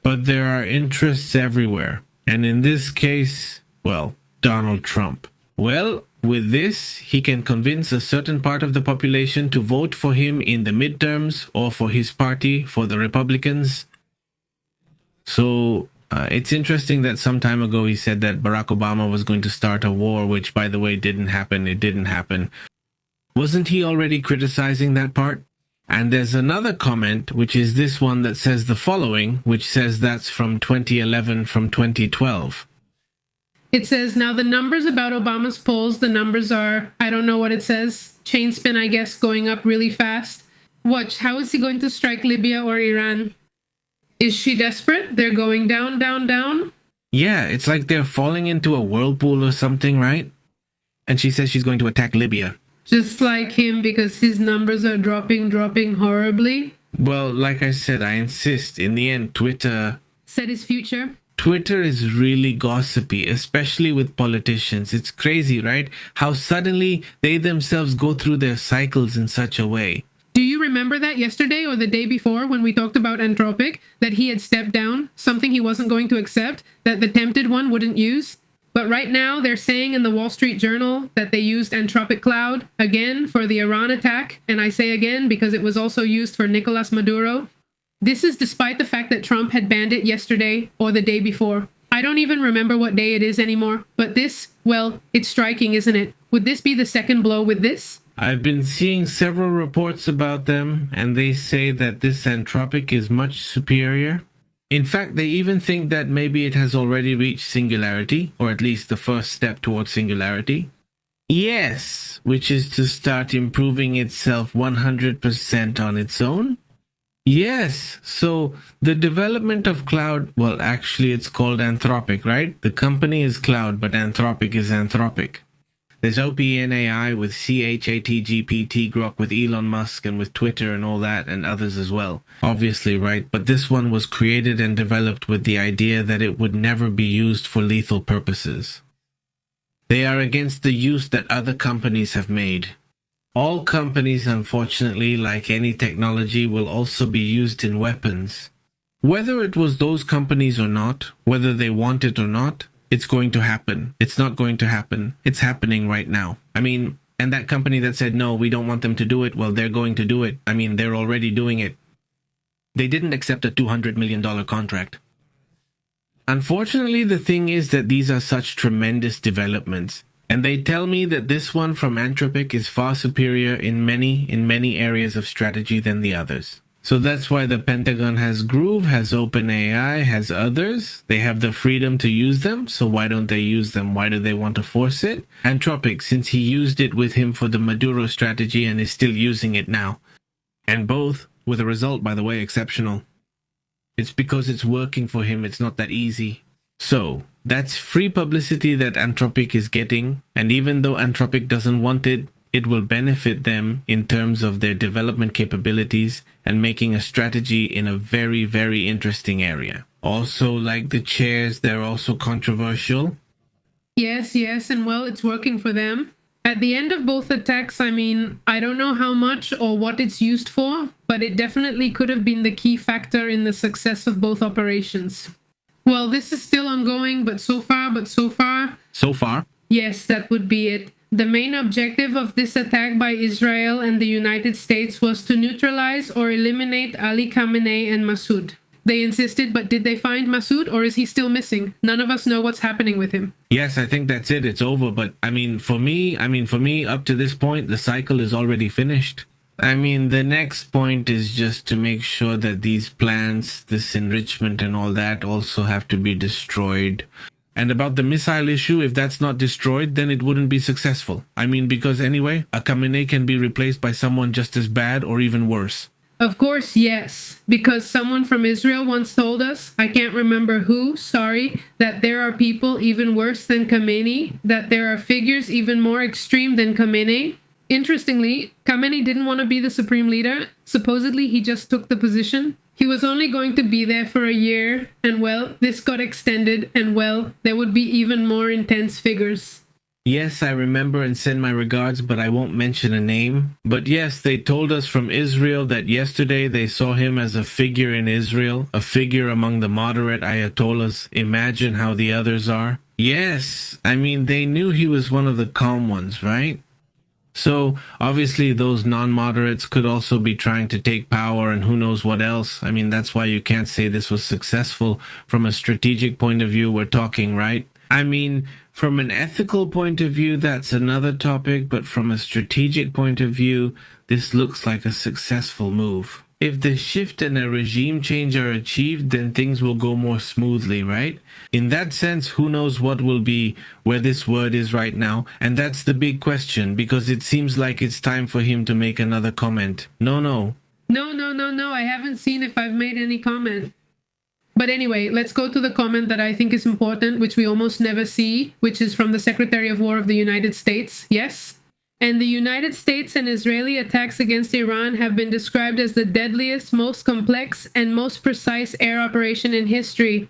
But there are interests everywhere. And in this case, well, Donald Trump. Well, with this, he can convince a certain part of the population to vote for him in the midterms or for his party, for the Republicans. So it's interesting that some time ago he said that Barack Obama was going to start a war, which, by the way, didn't happen. It didn't happen. Wasn't he already criticizing that part? And there's another comment, which is this one that says the following, which says that's from 2011, from 2012. It says, now the numbers about Obama's polls, the numbers are, I don't know what it says, chain spin, I guess, going up really fast. Watch, how is he going to strike Libya or Iran? Is she desperate? They're going down, down, down? Yeah, it's like they're falling into a whirlpool or something, right? And she says she's going to attack Libya. Just like him, because his numbers are dropping horribly. Well, like I said, I insist. In the end, Twitter Said his future. Twitter is really gossipy, especially with politicians. It's crazy, right? How suddenly they themselves go through their cycles in such a way. Do you remember that yesterday or the day before when we talked about Anthropic, that he had stepped down, something he wasn't going to accept, that the tempted one wouldn't use? But right now they're saying in the Wall Street Journal that they used Anthropic Cloud again for the Iran attack, and I say again because it was also used for Nicolas Maduro. This is despite the fact that Trump had banned it yesterday or the day before. I don't even remember what day it is anymore, but this, well, it's striking, isn't it? Would this be the second blow with this? I've been seeing several reports about them, and they say that this Anthropic is much superior. In fact, they even think that maybe it has already reached singularity, or at least the first step towards singularity. Yes, which is to start improving itself 100% on its own. Yes, so the development of cloud, well, actually it's called Anthropic, right? The company is cloud, but Anthropic is Anthropic. There's OpenAI with ChatGPT, Grok with Elon Musk and with Twitter and all that, and others as well. Obviously, right? But this one was created and developed with the idea that it would never be used for lethal purposes. They are against the use that other companies have made. All companies, unfortunately, like any technology, will also be used in weapons. Whether it was those companies or not, whether they want it or not, it's going to happen. It's not going to happen. It's happening right now. I mean, and that company that said, no, we don't want them to do it, well, they're going to do it. I mean, they're already doing it. They didn't accept a $200 million contract. Unfortunately, the thing is that these are such tremendous developments. And they tell me that this one from Anthropic is far superior in many areas of strategy than the others. So that's why the Pentagon has Groove, has OpenAI, has others. They have the freedom to use them, so why don't they use them? Why do they want to force it? Anthropic, since he used it with him for the Maduro strategy and is still using it now. And both, with a result, by the way, exceptional. It's because it's working for him, it's not that easy. So, that's free publicity that Anthropic is getting, and even though Anthropic doesn't want it, it will benefit them in terms of their development capabilities and making a strategy in a very, very interesting area. Also, like the chairs, they're also controversial. Yes, and well, it's working for them. At the end of both attacks, I mean, I don't know how much or what it's used for, but it definitely could have been the key factor in the success of both operations. Well, this is still ongoing, but so far... So far? Yes, that would be it. The main objective of this attack by Israel and the United States was to neutralize or eliminate Ali Khamenei and Massoud. They insisted, but did they find Massoud, or is he still missing? None of us know what's happening with him. Yes, I think that's it. It's over. But for me, up to this point, the cycle is already finished. The next point is just to make sure that these plans, this enrichment and all that also have to be destroyed. And about the missile issue, if that's not destroyed, then it wouldn't be successful. Because anyway, a Khamenei can be replaced by someone just as bad or even worse. Of course, yes. Because someone from Israel once told us, I can't remember who, sorry, that there are people even worse than Khamenei, that there are figures even more extreme than Khamenei. Interestingly, Khamenei didn't want to be the supreme leader. Supposedly, he just took the position. He was only going to be there for a year, and well, this got extended, and well, there would be even more intense figures. Yes, I remember and send my regards, but I won't mention a name. But yes, they told us from Israel that yesterday they saw him as a figure in Israel, a figure among the moderate Ayatollahs. Imagine how the others are. Yes, they knew he was one of the calm ones, right? So, obviously, those non-moderates could also be trying to take power and who knows what else. That's why you can't say this was successful. From a strategic point of view, we're talking, right? From an ethical point of view, that's another topic, but from a strategic point of view, this looks like a successful move. If the shift and a regime change are achieved, then things will go more smoothly, right? In that sense, who knows what will be where this word is right now? And that's the big question, because it seems like it's time for him to make another comment. No, I haven't seen if I've made any comment. But anyway, let's go to the comment that I think is important, which we almost never see, which is from the Secretary of War of the United States. Yes. And the United States and Israeli attacks against Iran have been described as the deadliest, most complex, and most precise air operation in history.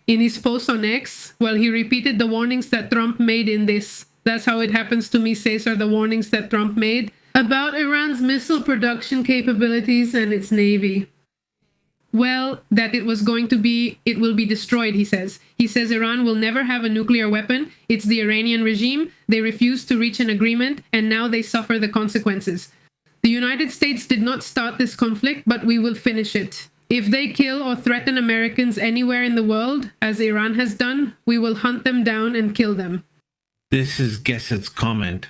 In his post on X, well, he repeated the warnings that Trump made in this. That's how it happens to me, Cesar, the warnings that Trump made about Iran's missile production capabilities and its navy. Well, that it will be destroyed, he says. He says Iran will never have a nuclear weapon. It's the Iranian regime. They refused to reach an agreement, and now they suffer the consequences. The United States did not start this conflict, but we will finish it. If they kill or threaten Americans anywhere in the world, as Iran has done, we will hunt them down and kill them. This is Gesset's comment.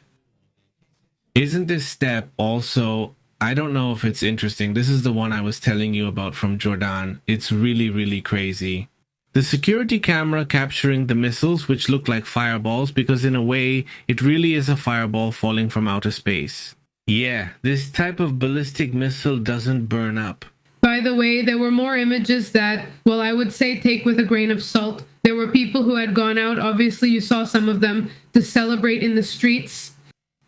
Isn't this step also, I don't know if it's interesting. This is the one I was telling you about from Jordan. It's really, really crazy. The security camera capturing the missiles, which look like fireballs, because in a way, it really is a fireball falling from outer space. Yeah, this type of ballistic missile doesn't burn up. By the way, there were more images that, well, I would say take with a grain of salt. There were people who had gone out, obviously you saw some of them, to celebrate in the streets.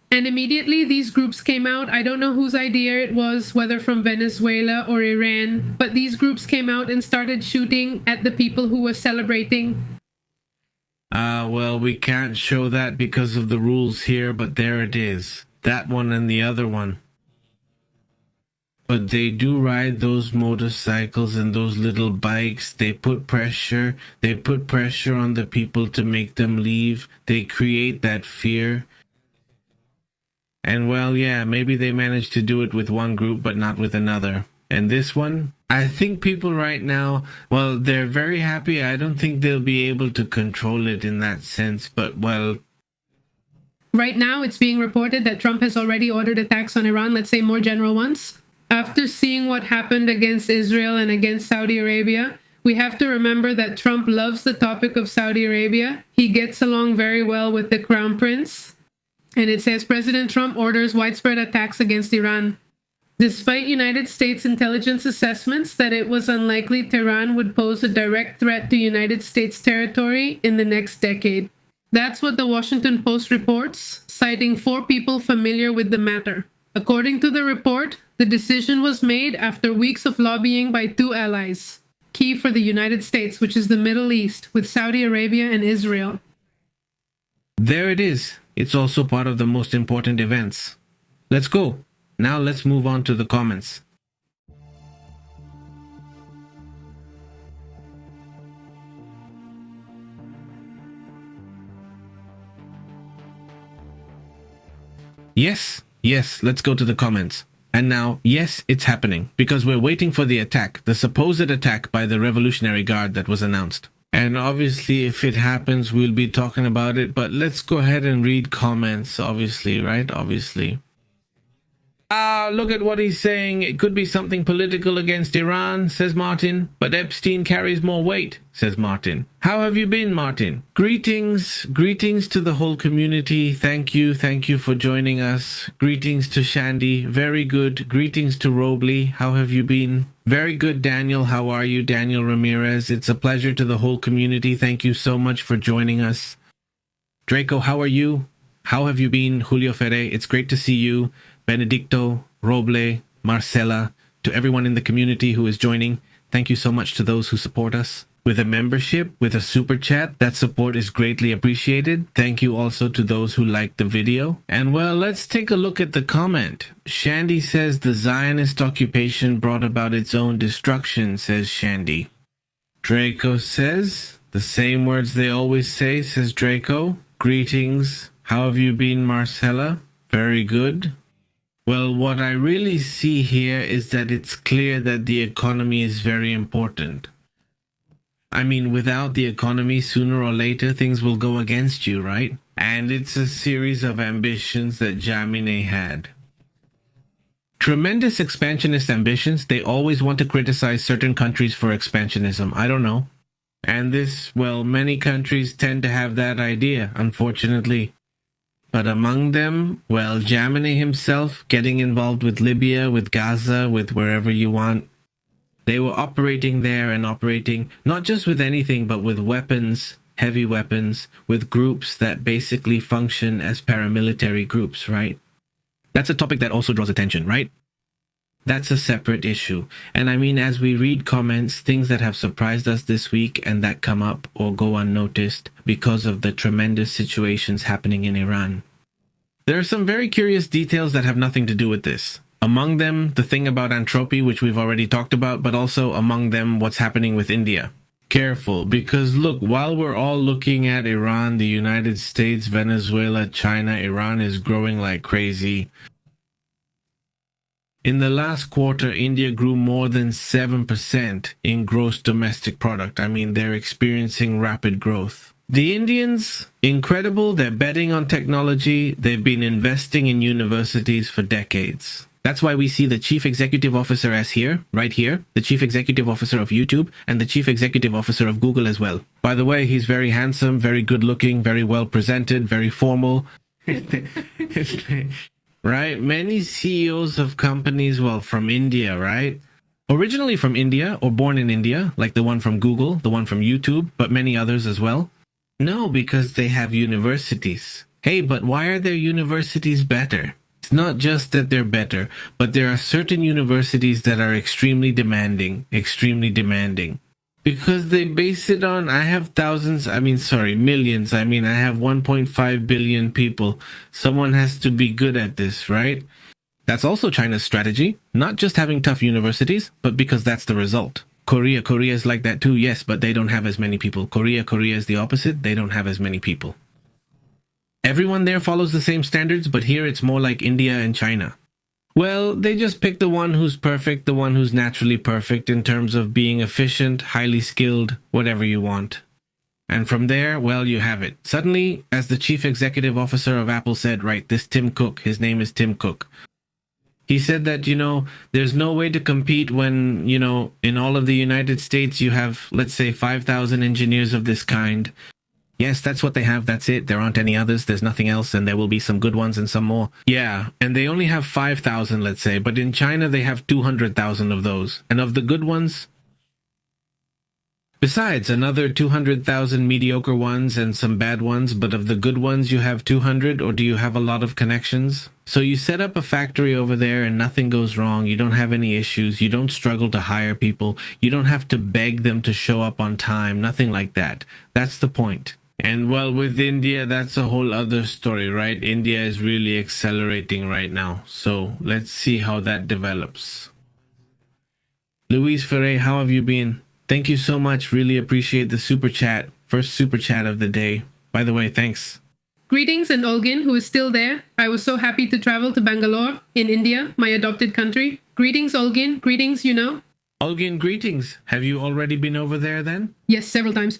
And immediately these groups came out. I don't know whose idea it was, whether from Venezuela or Iran, but these groups came out and started shooting at the people who were celebrating. Well, we can't show that because of the rules here, but there it is. That one and the other one. But they do ride those motorcycles and those little bikes. They put pressure on the people to make them leave. They create that fear. And well, yeah, maybe they managed to do it with one group, but not with another. And this one, I think people right now, well, they're very happy. I don't think they'll be able to control it in that sense, but well. Right now, it's being reported that Trump has already ordered attacks on Iran, let's say more general ones. After seeing what happened against Israel and against Saudi Arabia, we have to remember that Trump loves the topic of Saudi Arabia. He gets along very well with the Crown Prince. And it says President Trump orders widespread attacks against Iran. Despite United States intelligence assessments that it was unlikely Tehran would pose a direct threat to United States territory in the next decade. That's what the Washington Post reports, citing 4 people familiar with the matter. According to the report, the decision was made after weeks of lobbying by 2 allies, key for the United States, which is the Middle East, with Saudi Arabia and Israel. There it is. It's also part of the most important events. Let's go. Now let's move on to the comments. Yes, let's go to the comments. And now, yes, it's happening, because we're waiting for the attack, the supposed attack by the Revolutionary Guard that was announced. And obviously, if it happens, we'll be talking about it. But let's go ahead and read comments, obviously, right? Obviously. Look at what he's saying. It could be something political against Iran, says Martin. But Epstein carries more weight, says Martin. How have you been, Martin? Greetings to the whole community. Thank you for joining us. Greetings to Shandy. Very good. Greetings to Robley. How have you been? Very good, Daniel. How are you, Daniel Ramirez? It's a pleasure to the whole community. Thank you so much for joining us. Draco, how are you? How have you been, Julio Ferre? It's great to see you. Benedicto, Roble, Marcela, to everyone in the community who is joining, thank you so much to those who support us. With a membership, with a super chat, that support is greatly appreciated. Thank you also to those who liked the video. And well, let's take a look at the comment. Shandy says the Zionist occupation brought about its own destruction, says Shandy. Draco says, the same words they always say, says Draco. Greetings. How have you been, Marcella? Very good. Well, what I really see here is that it's clear that the economy is very important. I mean, without the economy, sooner or later, things will go against you, right? And it's a series of ambitions that Khamenei had. Tremendous expansionist ambitions. They always want to criticize certain countries for expansionism. I don't know. And this, well, many countries tend to have that idea, unfortunately. But among them, well, Khamenei himself getting involved with Libya, with Gaza, with wherever you want. They were operating there and operating not just with anything, but with weapons, heavy weapons, with groups that basically function as paramilitary groups, right? That's a topic that also draws attention, right? That's a separate issue. And I mean, as we read comments, things that have surprised us this week and that come up or go unnoticed because of the tremendous situations happening in Iran. There are some very curious details that have nothing to do with this. Among them, the thing about entropy, which we've already talked about, but also among them, what's happening with India. Careful, because look, while we're all looking at Iran, the United States, Venezuela, China, Iran is growing like crazy. In the last quarter, India grew more than 7% in gross domestic product. I mean, they're experiencing rapid growth. The Indians, incredible, they're betting on technology. They've been investing in universities for decades. That's why we see the chief executive officer as here, right here, the chief executive officer of YouTube, and the chief executive officer of Google as well. By the way, he's very handsome, very good looking, very well presented, very formal. Right? Many CEOs of companies, well, from India, right? Originally from India or born in India, like the one from Google, the one from YouTube, but many others as well. No, because they have universities. Hey, but why are their universities better? It's not just that they're better, but there are certain universities that are extremely demanding. Because they base it on, I have millions. I have 1.5 billion people. Someone has to be good at this, right? That's also China's strategy. Not just having tough universities, but because that's the result. Korea is like that too, yes, but they don't have as many people. Korea is the opposite. They don't have as many people. Everyone there follows the same standards, but here it's more like India and China. Well, they just pick the one who's perfect, the one who's naturally perfect in terms of being efficient, highly skilled, whatever you want. And from there, well, you have it. Suddenly, as the chief executive officer of Apple said, right, this Tim Cook, his name is Tim Cook. He said that, there's no way to compete when, in all of the United States, you have, let's say, 5,000 engineers of this kind. Yes, that's what they have. That's it. There aren't any others. There's nothing else. And there will be some good ones and some more. Yeah. And they only have 5,000, let's say. But in China, they have 200,000 of those. And of the good ones, besides another 200,000 mediocre ones and some bad ones. But of the good ones, you have 200, or do you have a lot of connections? So you set up a factory over there and nothing goes wrong. You don't have any issues. You don't struggle to hire people. You don't have to beg them to show up on time. Nothing like that. That's the point. And well, with India, that's a whole other story, right? India is really accelerating right now. So let's see how that develops. Luis Ferre, how have you been? Thank you so much. Really appreciate the super chat. First super chat of the day. By the way, thanks. Greetings, and Olgin, who is still there. I was so happy to travel to Bangalore in India, my adopted country. Greetings, Olgin. Greetings, Olgin, greetings. Have you already been over there then? Yes, several times.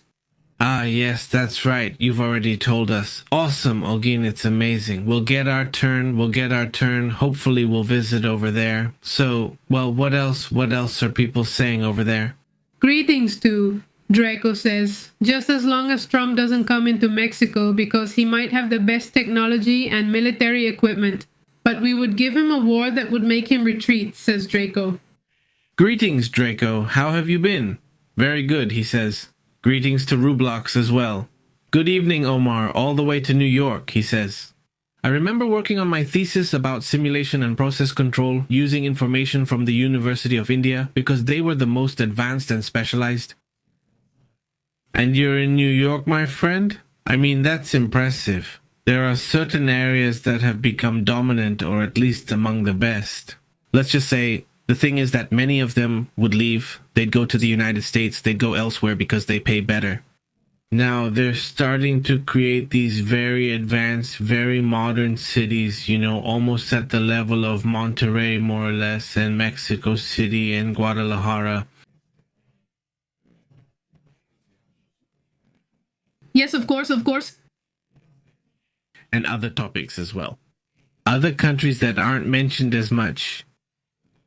Ah, yes, that's right. You've already told us. Awesome, Olgin. It's amazing. We'll get our turn. Hopefully we'll visit over there. So, well, what else are people saying over there? Greetings to Draco says, just as long as Trump doesn't come into Mexico because he might have the best technology and military equipment. But we would give him a war that would make him retreat, says Draco. Greetings, Draco. How have you been? Very good, he says. Greetings to Rublox as well. Good evening, Omar, all the way to New York, he says. I remember working on my thesis about simulation and process control using information from the University of India because they were the most advanced and specialized. And you're in New York, my friend? I mean, that's impressive. There are certain areas that have become dominant, or at least among the best. Let's just say, the thing is that many of them would leave. They'd go to the United States. They'd go elsewhere because they pay better. Now, they're starting to create these very advanced, very modern cities, almost at the level of Monterrey, more or less, and Mexico City and Guadalajara. Yes, of course. And other topics as well. Other countries that aren't mentioned as much.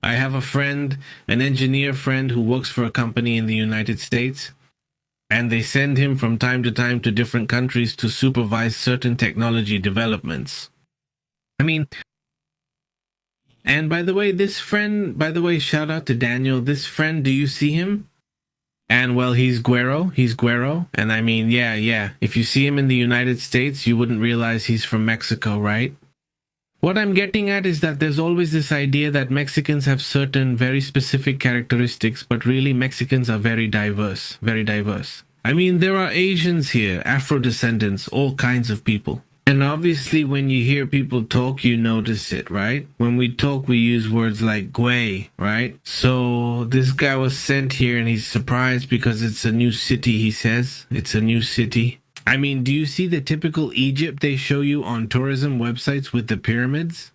I have a friend, an engineer friend who works for a company in the United States, and they send him from time to time to different countries to supervise certain technology developments. I mean, And by the way, shout out to Daniel. This friend, do you see him? And well, he's Guero. And I mean, yeah. If you see him in the United States, you wouldn't realize he's from Mexico, right? What I'm getting at is that there's always this idea that Mexicans have certain very specific characteristics, but really Mexicans are very diverse, very diverse. I mean, there are Asians here, Afro descendants, all kinds of people. And obviously, when you hear people talk, you notice it, right? When we talk, we use words like güey, right? So this guy was sent here and he's surprised because it's a new city, he says. It's a new city. I mean, do you see the typical Egypt they show you on tourism websites with the pyramids?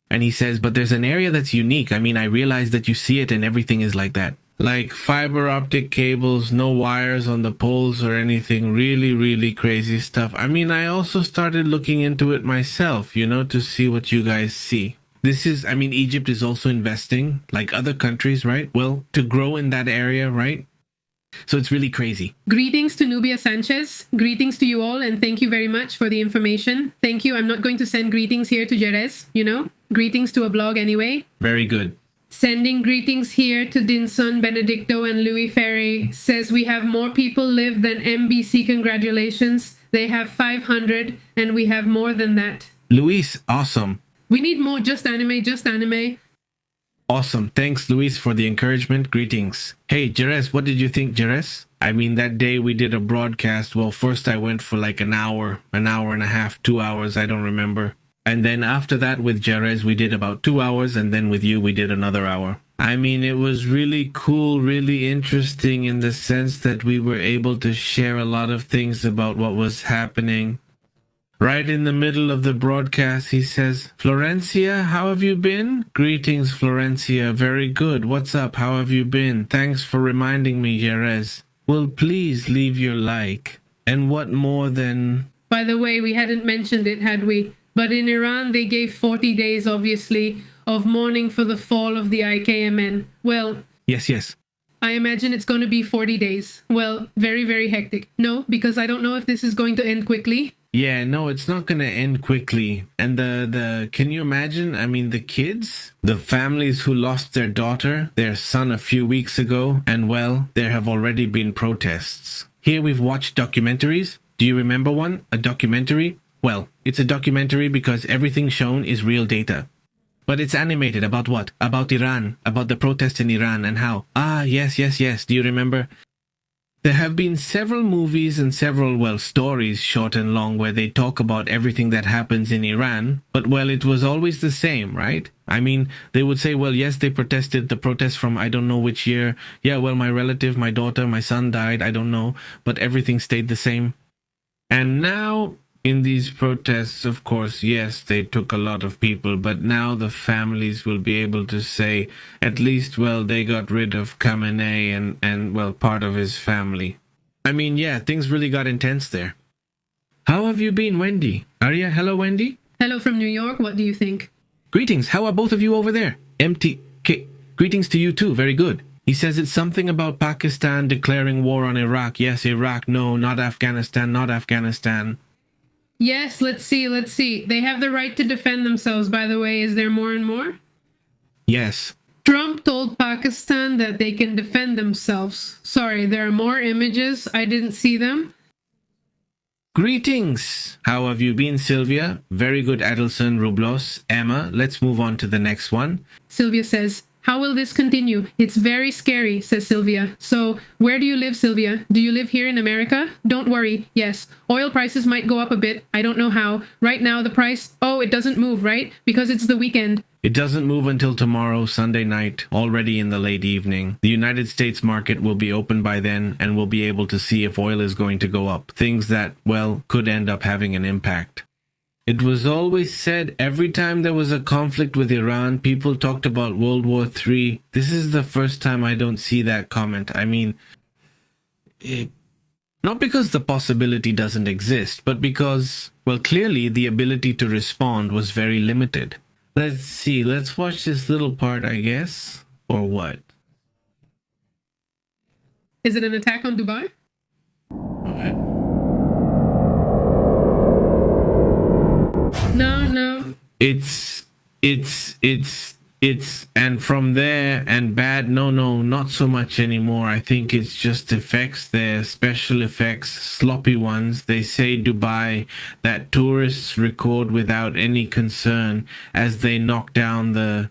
And he says, but there's an area that's unique. I mean, I realize that you see it and everything is like that. Like fiber optic cables, no wires on the poles or anything. Really, really crazy stuff. I mean, I also started looking into it myself, to see what you guys see. Egypt is also investing, like other countries, right? Well, to grow in that area, right? So it's really crazy. Greetings to Nubia Sanchez. Greetings to you all, and thank you very much for the information. Thank you. I'm not going to send greetings here to Jerez, Greetings to a blog anyway. Very good. Sending greetings here to Dinson, Benedicto, and Louis Ferry. Says we have more people live than MBC. Congratulations. They have 500, and we have more than that. Luis, awesome. We need more. Just anime. Awesome. Thanks, Luis, for the encouragement. Greetings. Hey, Jerez, what did you think, Jerez? I mean, that day we did a broadcast. Well, first I went for like an hour and a half, 2 hours, I don't remember. And then after that with Jerez, we did about 2 hours. And then with you, we did another hour. I mean, it was really cool, really interesting in the sense that we were able to share a lot of things about what was happening. Right in the middle of the broadcast, he says, Florencia, how have you been? Greetings, Florencia. Very good. What's up? How have you been? Thanks for reminding me, Jerez. Well, please leave your like. And what more than... By the way, we hadn't mentioned it, had we? But in Iran, they gave 40 days, obviously, of mourning for the fall of the IKMN. Well... Yes. I imagine it's going to be 40 days. Well, very, very hectic. No, because I don't know if this is going to end quickly. Yeah, no, it's not going to end quickly. And the can you imagine? I mean, the kids, the families who lost their daughter, their son a few weeks ago, and well, there have already been protests. Here we've watched documentaries. Do you remember one? A documentary? Well, it's a documentary because everything shown is real data. But it's animated about what? About Iran, about the protests in Iran and how. Yes. Do you remember? There have been several movies and several, stories, short and long, where they talk about everything that happens in Iran. But, it was always the same, right? I mean, they would say, yes, they protested the protest from I don't know which year. Yeah, my relative, my daughter, my son died, I don't know. But everything stayed the same. And now, in these protests, of course, yes, they took a lot of people. But now the families will be able to say, at least, they got rid of Khamenei and part of his family. I mean, yeah, things really got intense there. How have you been, Wendy? Arya, hello, Wendy? Hello from New York. What do you think? Greetings. How are both of you over there? MTK. Greetings to you too. Very good. He says it's something about Pakistan declaring war on Iraq. Yes, Iraq. No, not Afghanistan. Yes, let's see. They have the right to defend themselves, by the way. Is there more and more? Yes. Trump told Pakistan that they can defend themselves. Sorry, there are more images. I didn't see them. Greetings. How have you been, Sylvia? Very good, Adelson, Rublos. Emma, let's move on to the next one. Sylvia says, how will this continue? It's very scary, says Sylvia. So, where do you live, Sylvia? Do you live here in America? Don't worry. Yes. Oil prices might go up a bit. I don't know how. Right now, the price... Oh, it doesn't move, right? Because it's the weekend. It doesn't move until tomorrow, Sunday night, already in the late evening. The United States market will be open by then, and we'll be able to see if oil is going to go up. Things that, could end up having an impact. It was always said every time there was a conflict with Iran, people talked about World War III. This is the first time I don't see that comment. I mean, not because the possibility doesn't exist, but because, clearly the ability to respond was very limited. Let's see, let's watch this little part, I guess. Or what? Is it an attack on Dubai? Okay. No. It's And from there, and bad, no, not so much anymore. I think it's just effects there, special effects, sloppy ones. They say Dubai that tourists record without any concern as they knock down the.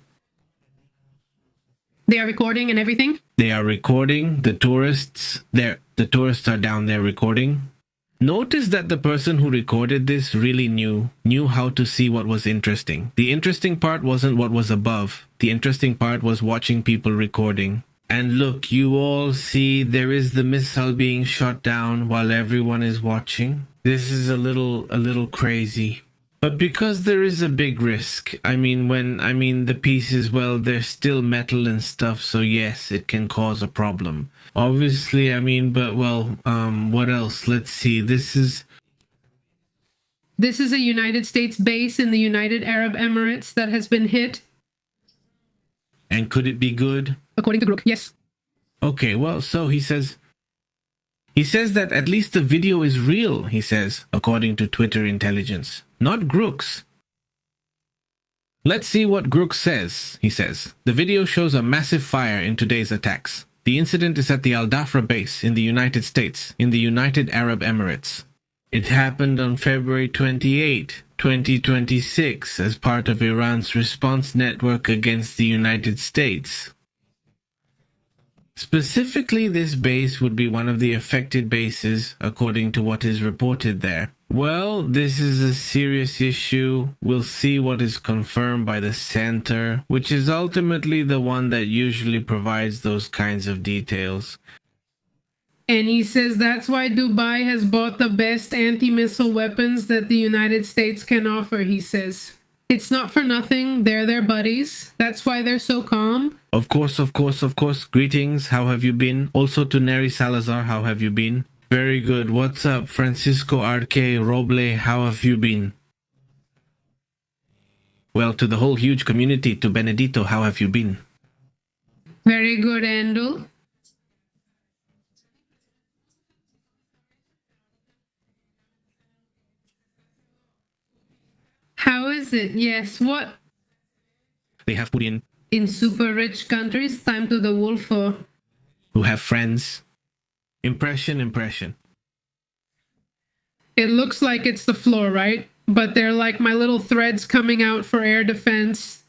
They are recording and everything? They are recording, the tourists are down there recording. Notice that the person who recorded this really knew how to see what was interesting. The interesting part wasn't what was above. The interesting part was watching people recording. And look, you all see there is the missile being shot down while everyone is watching. This is a little crazy. But because there is a big risk, the pieces, well, they're still metal and stuff, so yes, it can cause a problem. Obviously, what else? Let's see, This is a United States base in the United Arab Emirates that has been hit. And could it be good? According to Grook, yes. Okay, well, so he says that at least the video is real, he says, according to Twitter intelligence. Not Grook's. Let's see what Grook says, he says. The video shows a massive fire in today's attacks. The incident is at the Al Dhafra base in the United States, in the United Arab Emirates. It happened on February 28, 2026, as part of Iran's response network against the United States. Specifically, this base would be one of the affected bases, according to what is reported there. Well, this is a serious issue. We'll see what is confirmed by the center, which is ultimately the one that usually provides those kinds of details. And he says that's why Dubai has bought the best anti-missile weapons that the United States can offer, he says. It's not for nothing. They're their buddies. That's why they're so calm. Of course. Greetings. How have you been? Also to Neri Salazar, how have you been? Very good. What's up, Francisco Arque Roble? How have you been? Well, to the whole huge community, to Benedito, how have you been? Very good, Andel. How is it? Yes, what? They have put in super rich countries, time to the wolf for who have friends. Impression. It looks like it's the floor, right? But they're like my little threads coming out for air defense.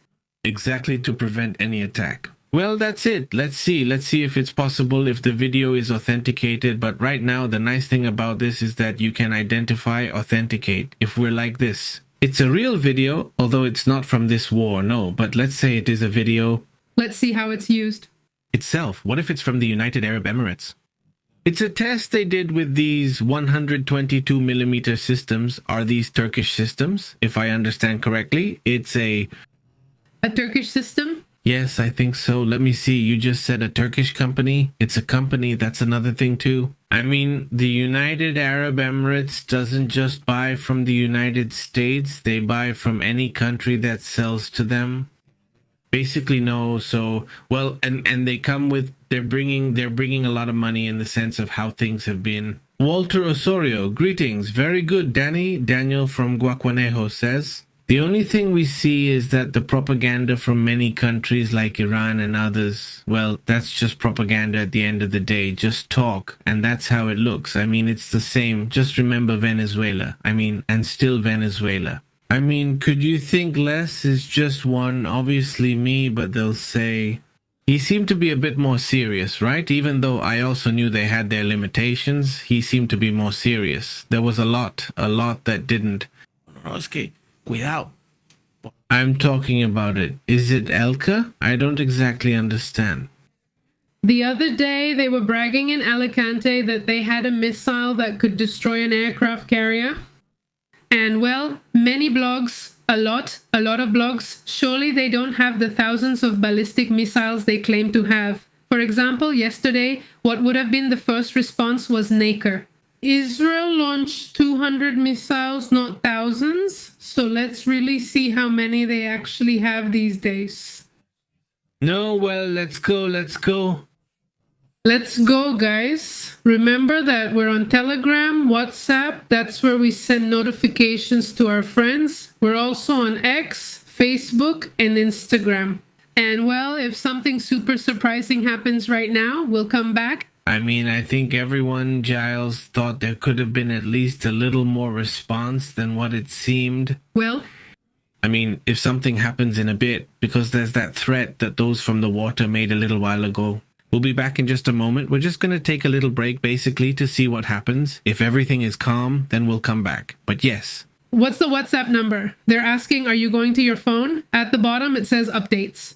Exactly, to prevent any attack. Well, that's it. Let's see if it's possible, if the video is authenticated. But right now, the nice thing about this is that you can authenticate. If we're like this. It's a real video, although it's not from this war, no. But let's say it is a video. Let's see how it's used. Itself. What if it's from the United Arab Emirates? It's a test they did with these 122mm systems. Are these Turkish systems? If I understand correctly, it's a Turkish system? Yes, I think so. Let me see. You just said a Turkish company. It's a company. That's another thing too. I mean, the United Arab Emirates doesn't just buy from the United States. They buy from any country that sells to them. Basically, no. So, well, and they come with, they're bringing a lot of money in the sense of how things have been. Walter Osorio, greetings. Very good, Danny. Daniel from Guacuanejo says, the only thing we see is that the propaganda from many countries like Iran and others, well, that's just propaganda at the end of the day. Just talk, and that's how it looks. I mean, it's the same. Just remember Venezuela. And still Venezuela. Could you think less is just one? Obviously me, but they'll say... He seemed to be a bit more serious, right? Even though I also knew they had their limitations, he seemed to be more serious. There was a lot that didn't. No, es que, cuidado. I'm talking about it. Is it Elka? I don't exactly understand. The other day, they were bragging in Alicante that they had a missile that could destroy an aircraft carrier. And well, many blogs, a lot of blogs, surely they don't have the thousands of ballistic missiles they claim to have. For example, yesterday, what would have been the first response was Naker. Israel launched 200 missiles, not thousands. So let's really see how many they actually have these days. No, well, let's go. Let's go, guys. Remember that we're on Telegram, WhatsApp. That's where we send notifications to our friends. We're also on X, Facebook, and Instagram. And well, if something super surprising happens right now, we'll come back. I mean, I think everyone, Giles, thought there could have been at least a little more response than what it seemed. Well, I mean, if something happens in a bit, because there's that threat that those from the water made a little while ago. We'll be back in just a moment. We're just going to take a little break, basically, to see what happens. If everything is calm, then we'll come back. But yes. what's the WhatsApp number? They're asking, are you going to your phone? At the bottom, it says updates.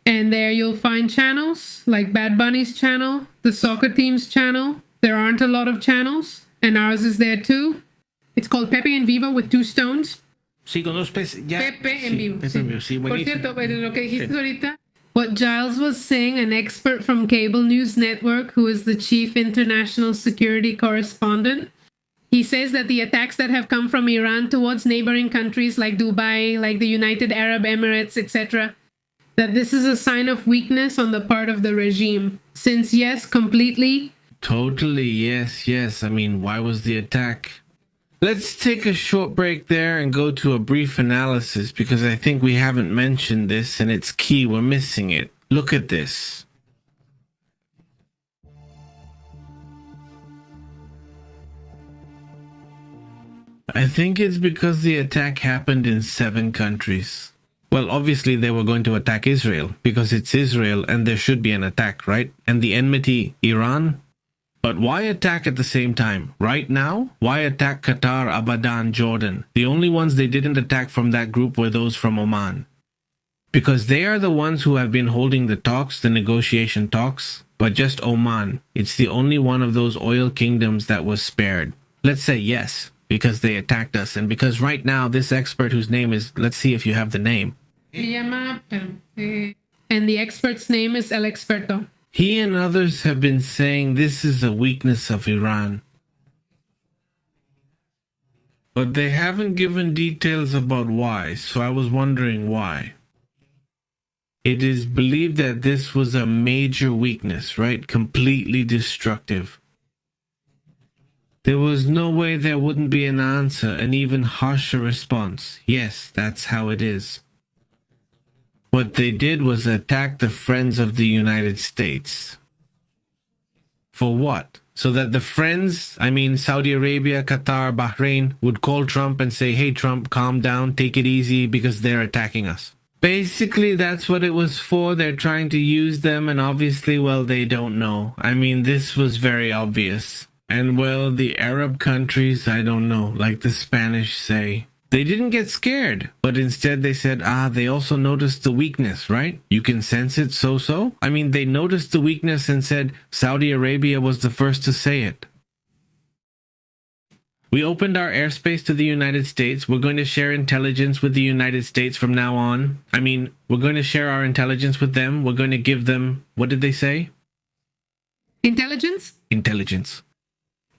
And there you'll find channels like Bad Bunny's channel, the soccer team's channel. There aren't a lot of channels, and ours is there too. It's called Pepe en Vivo with 2 stones. Sí, con 2 pesos. Ya. Pepe en Sí, Vivo. Pepe en Vivo, sí, Por buenísimo. cierto, pero lo que dijiste ahorita, what Giles was saying, an expert from Cable News Network, who is the chief international security correspondent, he says that the attacks that have come from Iran towards neighboring countries like Dubai, like the United Arab Emirates, etc., that this is a sign of weakness on the part of the regime. Since, yes, completely. Totally, yes. I mean, why was the attack? Let's take a short break there and go to a brief analysis, because I think we haven't mentioned this and it's key. We're missing it. Look at this. I think it's because the attack happened in 7 countries. Well, obviously they were going to attack Israel because it's Israel and there should be an attack, right? And the enmity, Iran? But why attack at the same time? Right now? Why attack Qatar, Abadan, Jordan? The only ones they didn't attack from that group were those from Oman. Because they are the ones who have been holding the talks, the negotiation talks. But just Oman, it's the only one of those oil kingdoms that was spared. Let's say yes, because they attacked us. And because right now this expert whose name is, let's see if you have the name. And the expert's name is El Experto. He and others have been saying this is a weakness of Iran. But they haven't given details about why, so I was wondering why. It is believed that this was a major weakness, right? Completely destructive. There was no way there wouldn't be an answer, an even harsher response. Yes, that's how it is. What they did was attack the friends of the United States. For what? So that the friends, I mean Saudi Arabia, Qatar, Bahrain, would call Trump and say, hey Trump, calm down, take it easy because they're attacking us. Basically, that's what it was for. They're trying to use them and obviously, well, they don't know. I mean, this was very obvious. And well, the Arab countries, I don't know, like the Spanish say, they didn't get scared, but instead they said, they also noticed the weakness, right? You can sense it so. I mean, they noticed the weakness and said Saudi Arabia was the first to say it. We opened our airspace to the United States. We're going to share intelligence with the United States from now on. I mean, we're going to share our intelligence with them. We're going to give them, what did they say? Intelligence? Intelligence.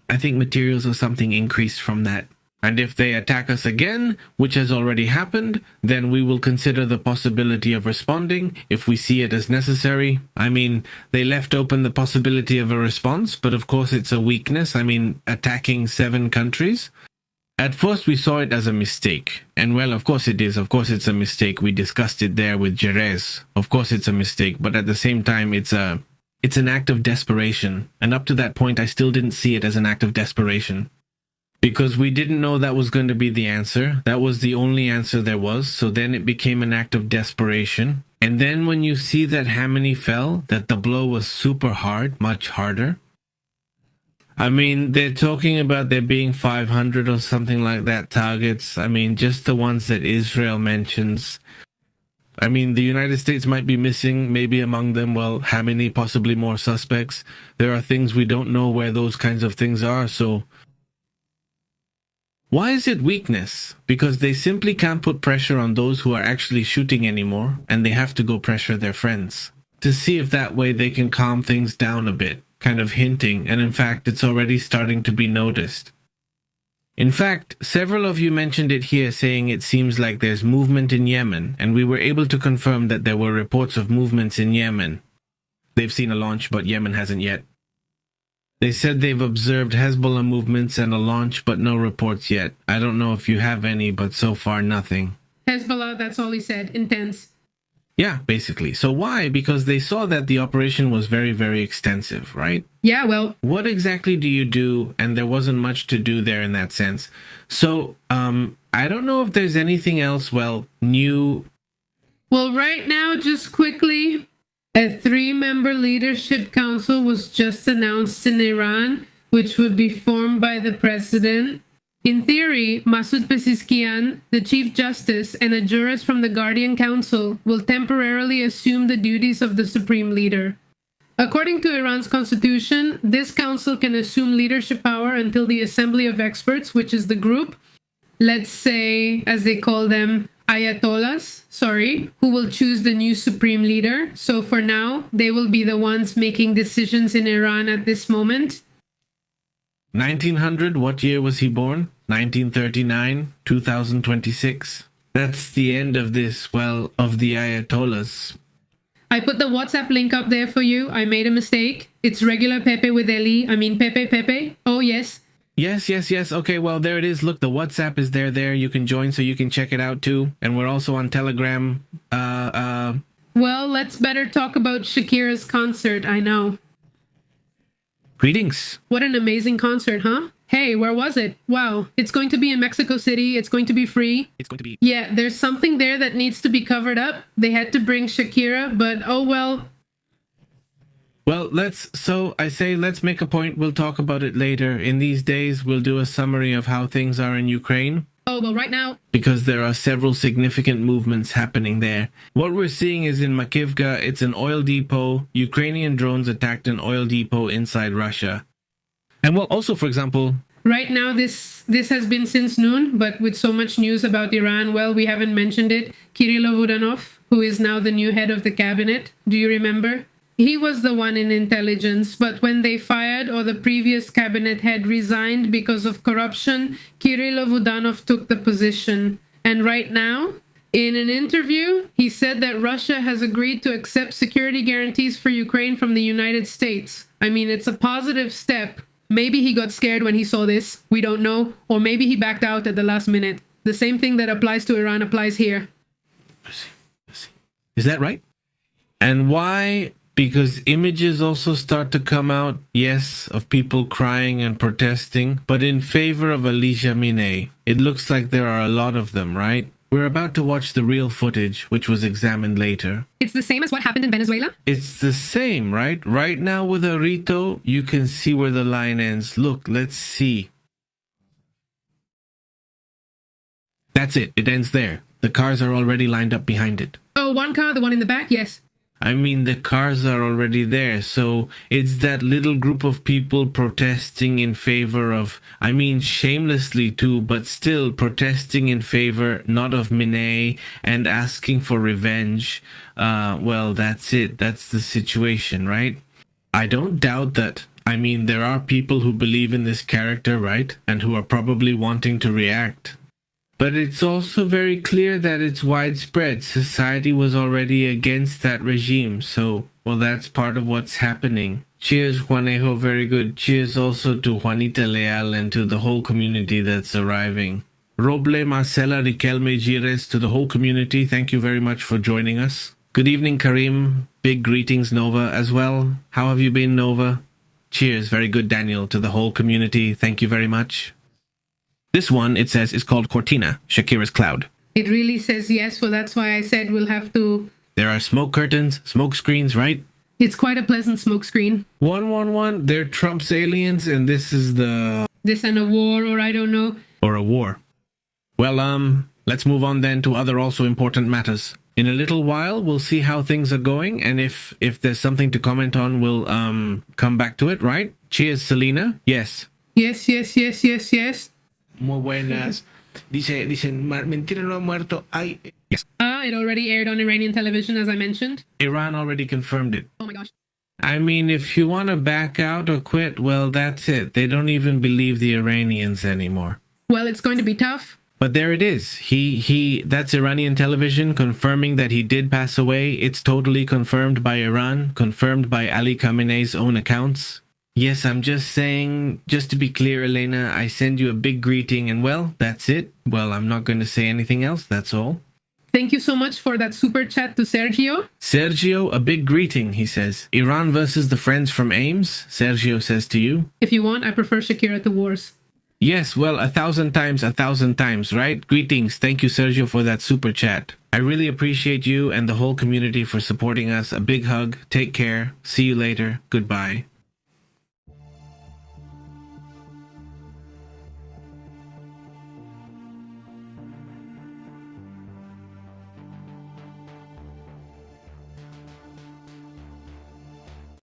I think materials or something increased from that. And if they attack us again, which has already happened, then we will consider the possibility of responding if we see it as necessary. I mean, they left open the possibility of a response, but of course it's a weakness. I mean, attacking 7 countries. At first we saw it as a mistake. And well, of course it is. Of course it's a mistake. We discussed it there with Jerez. Of course it's a mistake. But at the same time, it's an act of desperation. And up to that point, I still didn't see it as an act of desperation. Because we didn't know that was going to be the answer. That was the only answer there was. So then it became an act of desperation. And then when you see that Khamenei fell, that the blow was super hard, much harder. I mean, they're talking about there being 500 or something like that targets. I mean, just the ones that Israel mentions. I mean, the United States might be missing, maybe among them, well, Khamenei, possibly more suspects. There are things we don't know where those kinds of things are, so... Why is it weakness? Because they simply can't put pressure on those who are actually shooting anymore, and they have to go pressure their friends. To see if that way they can calm things down a bit, kind of hinting, and in fact it's already starting to be noticed. In fact, several of you mentioned it here saying it seems like there's movement in Yemen, and we were able to confirm that there were reports of movements in Yemen. They've seen a launch, but Yemen hasn't yet. They said they've observed Hezbollah movements and a launch, but no reports yet. I don't know if you have any, but so far nothing. Hezbollah, that's all he said. Intense. Yeah, basically. So why? Because they saw that the operation was very, very extensive, right? Yeah, well, What exactly do you do? And there wasn't much to do there in that sense. So, I don't know if there's anything else, new. well, right now, just quickly, a 3-member leadership council was just announced in Iran, which would be formed by the president. In theory, Masoud Pezeshkian, the Chief Justice, and a jurist from the Guardian Council will temporarily assume the duties of the Supreme Leader. According to Iran's constitution, this council can assume leadership power until the Assembly of Experts, which is the group, let's say, as they call them, Ayatollahs, who will choose the new Supreme Leader. So for now, they will be the ones making decisions in Iran at this moment. 1900, what year was he born? 1939, 2026. That's the end of this, of the Ayatollahs. I put the WhatsApp link up there for you. I made a mistake. It's regular Pepe with Eli. I mean Pepe. Oh, yes. Yes. Okay, well, there it is. Look, the WhatsApp is there. You can join so you can check it out too. And we're also on Telegram. Well, let's better talk about Shakira's concert. I know. Greetings. What an amazing concert, huh? Hey, where was it? Wow, it's going to be in Mexico City. It's going to be free. It's going to be... Yeah, there's something there that needs to be covered up. They had to bring Shakira, but oh well. Well, let's make a point. We'll talk about it later. In these days, we'll do a summary of how things are in Ukraine. Oh, well, right now... Because there are several significant movements happening there. What we're seeing is in Makivka, it's an oil depot. Ukrainian drones attacked an oil depot inside Russia. And well, also, for example... Right now, this has been since noon, but with so much news about Iran, well, we haven't mentioned it. Kirill Budanov, who is now the new head of the cabinet. Do you remember? He was the one in intelligence, but when they fired or the previous cabinet head resigned because of corruption, Kirill Budanov took the position. And right now, in an interview, he said that Russia has agreed to accept security guarantees for Ukraine from the United States. I mean, it's a positive step. Maybe he got scared when he saw this. We don't know. Or maybe he backed out at the last minute. The same thing that applies to Iran applies here. Is that right? And why? Because images also start to come out, yes, of people crying and protesting, but in favor of Ali Khamenei. It looks like there are a lot of them, right? We're about to watch the real footage, which was examined later. It's the same as what happened in Venezuela? It's the same, right? Right now with Arito, you can see where the line ends. Look, let's see. That's it. It ends there. The cars are already lined up behind it. Oh, one car, the one in the back? Yes. I mean, the cars are already there, so it's that little group of people protesting in favor of, I mean, shamelessly too, but still protesting in favor, not of Khamenei, and asking for revenge. Well, that's it. That's the situation, right? I don't doubt that. I mean, there are people who believe in this character, right? And who are probably wanting to react. But it's also very clear that it's widespread. Society was already against that regime. So, well, that's part of what's happening. Cheers, Juanejo. Very good. Cheers also to Juanita Leal and to the whole community that's arriving. Roble, Marcela, Riquelme, Gires, to the whole community, thank you very much for joining us. Good evening, Karim. Big greetings, Nova, as well. How have you been, Nova? Cheers. Very good, Daniel. To the whole community, thank you very much. This one, it says, is called Cortina, Shakira's Cloud. It really says yes, so that's why I said we'll have to... There are smoke curtains, smoke screens, right? It's quite a pleasant smoke screen. 111, they're Trump's aliens, and this is the... This and a war, or I don't know. Or a war. Well, let's move on then to other also important matters. In a little while, we'll see how things are going, and if there's something to comment on, we'll come back to it, right? Cheers, Selena. Yes. Yes. Muy buenas. Dicen, mentira no ha muerto. Ay. Yes. It already aired on Iranian television, as I mentioned. Iran already confirmed it. Oh my gosh. I mean, if you want to back out or quit, well, that's it. They don't even believe the Iranians anymore. Well, it's going to be tough. But there it is. That's Iranian television confirming that he did pass away. It's totally confirmed by Iran, confirmed by Ali Khamenei's own accounts. Yes, I'm just saying, just to be clear, Elena, I send you a big greeting and well, that's it. Well, I'm not going to say anything else, that's all. Thank you so much for that super chat to Sergio. Sergio, a big greeting, he says. Iran versus the friends from Ames, Sergio says to you. If you want, I prefer Shakira to Wars. Yes, well, 1,000 times, right? Greetings. Thank you, Sergio, for that super chat. I really appreciate you and the whole community for supporting us. A big hug. Take care. See you later. Goodbye.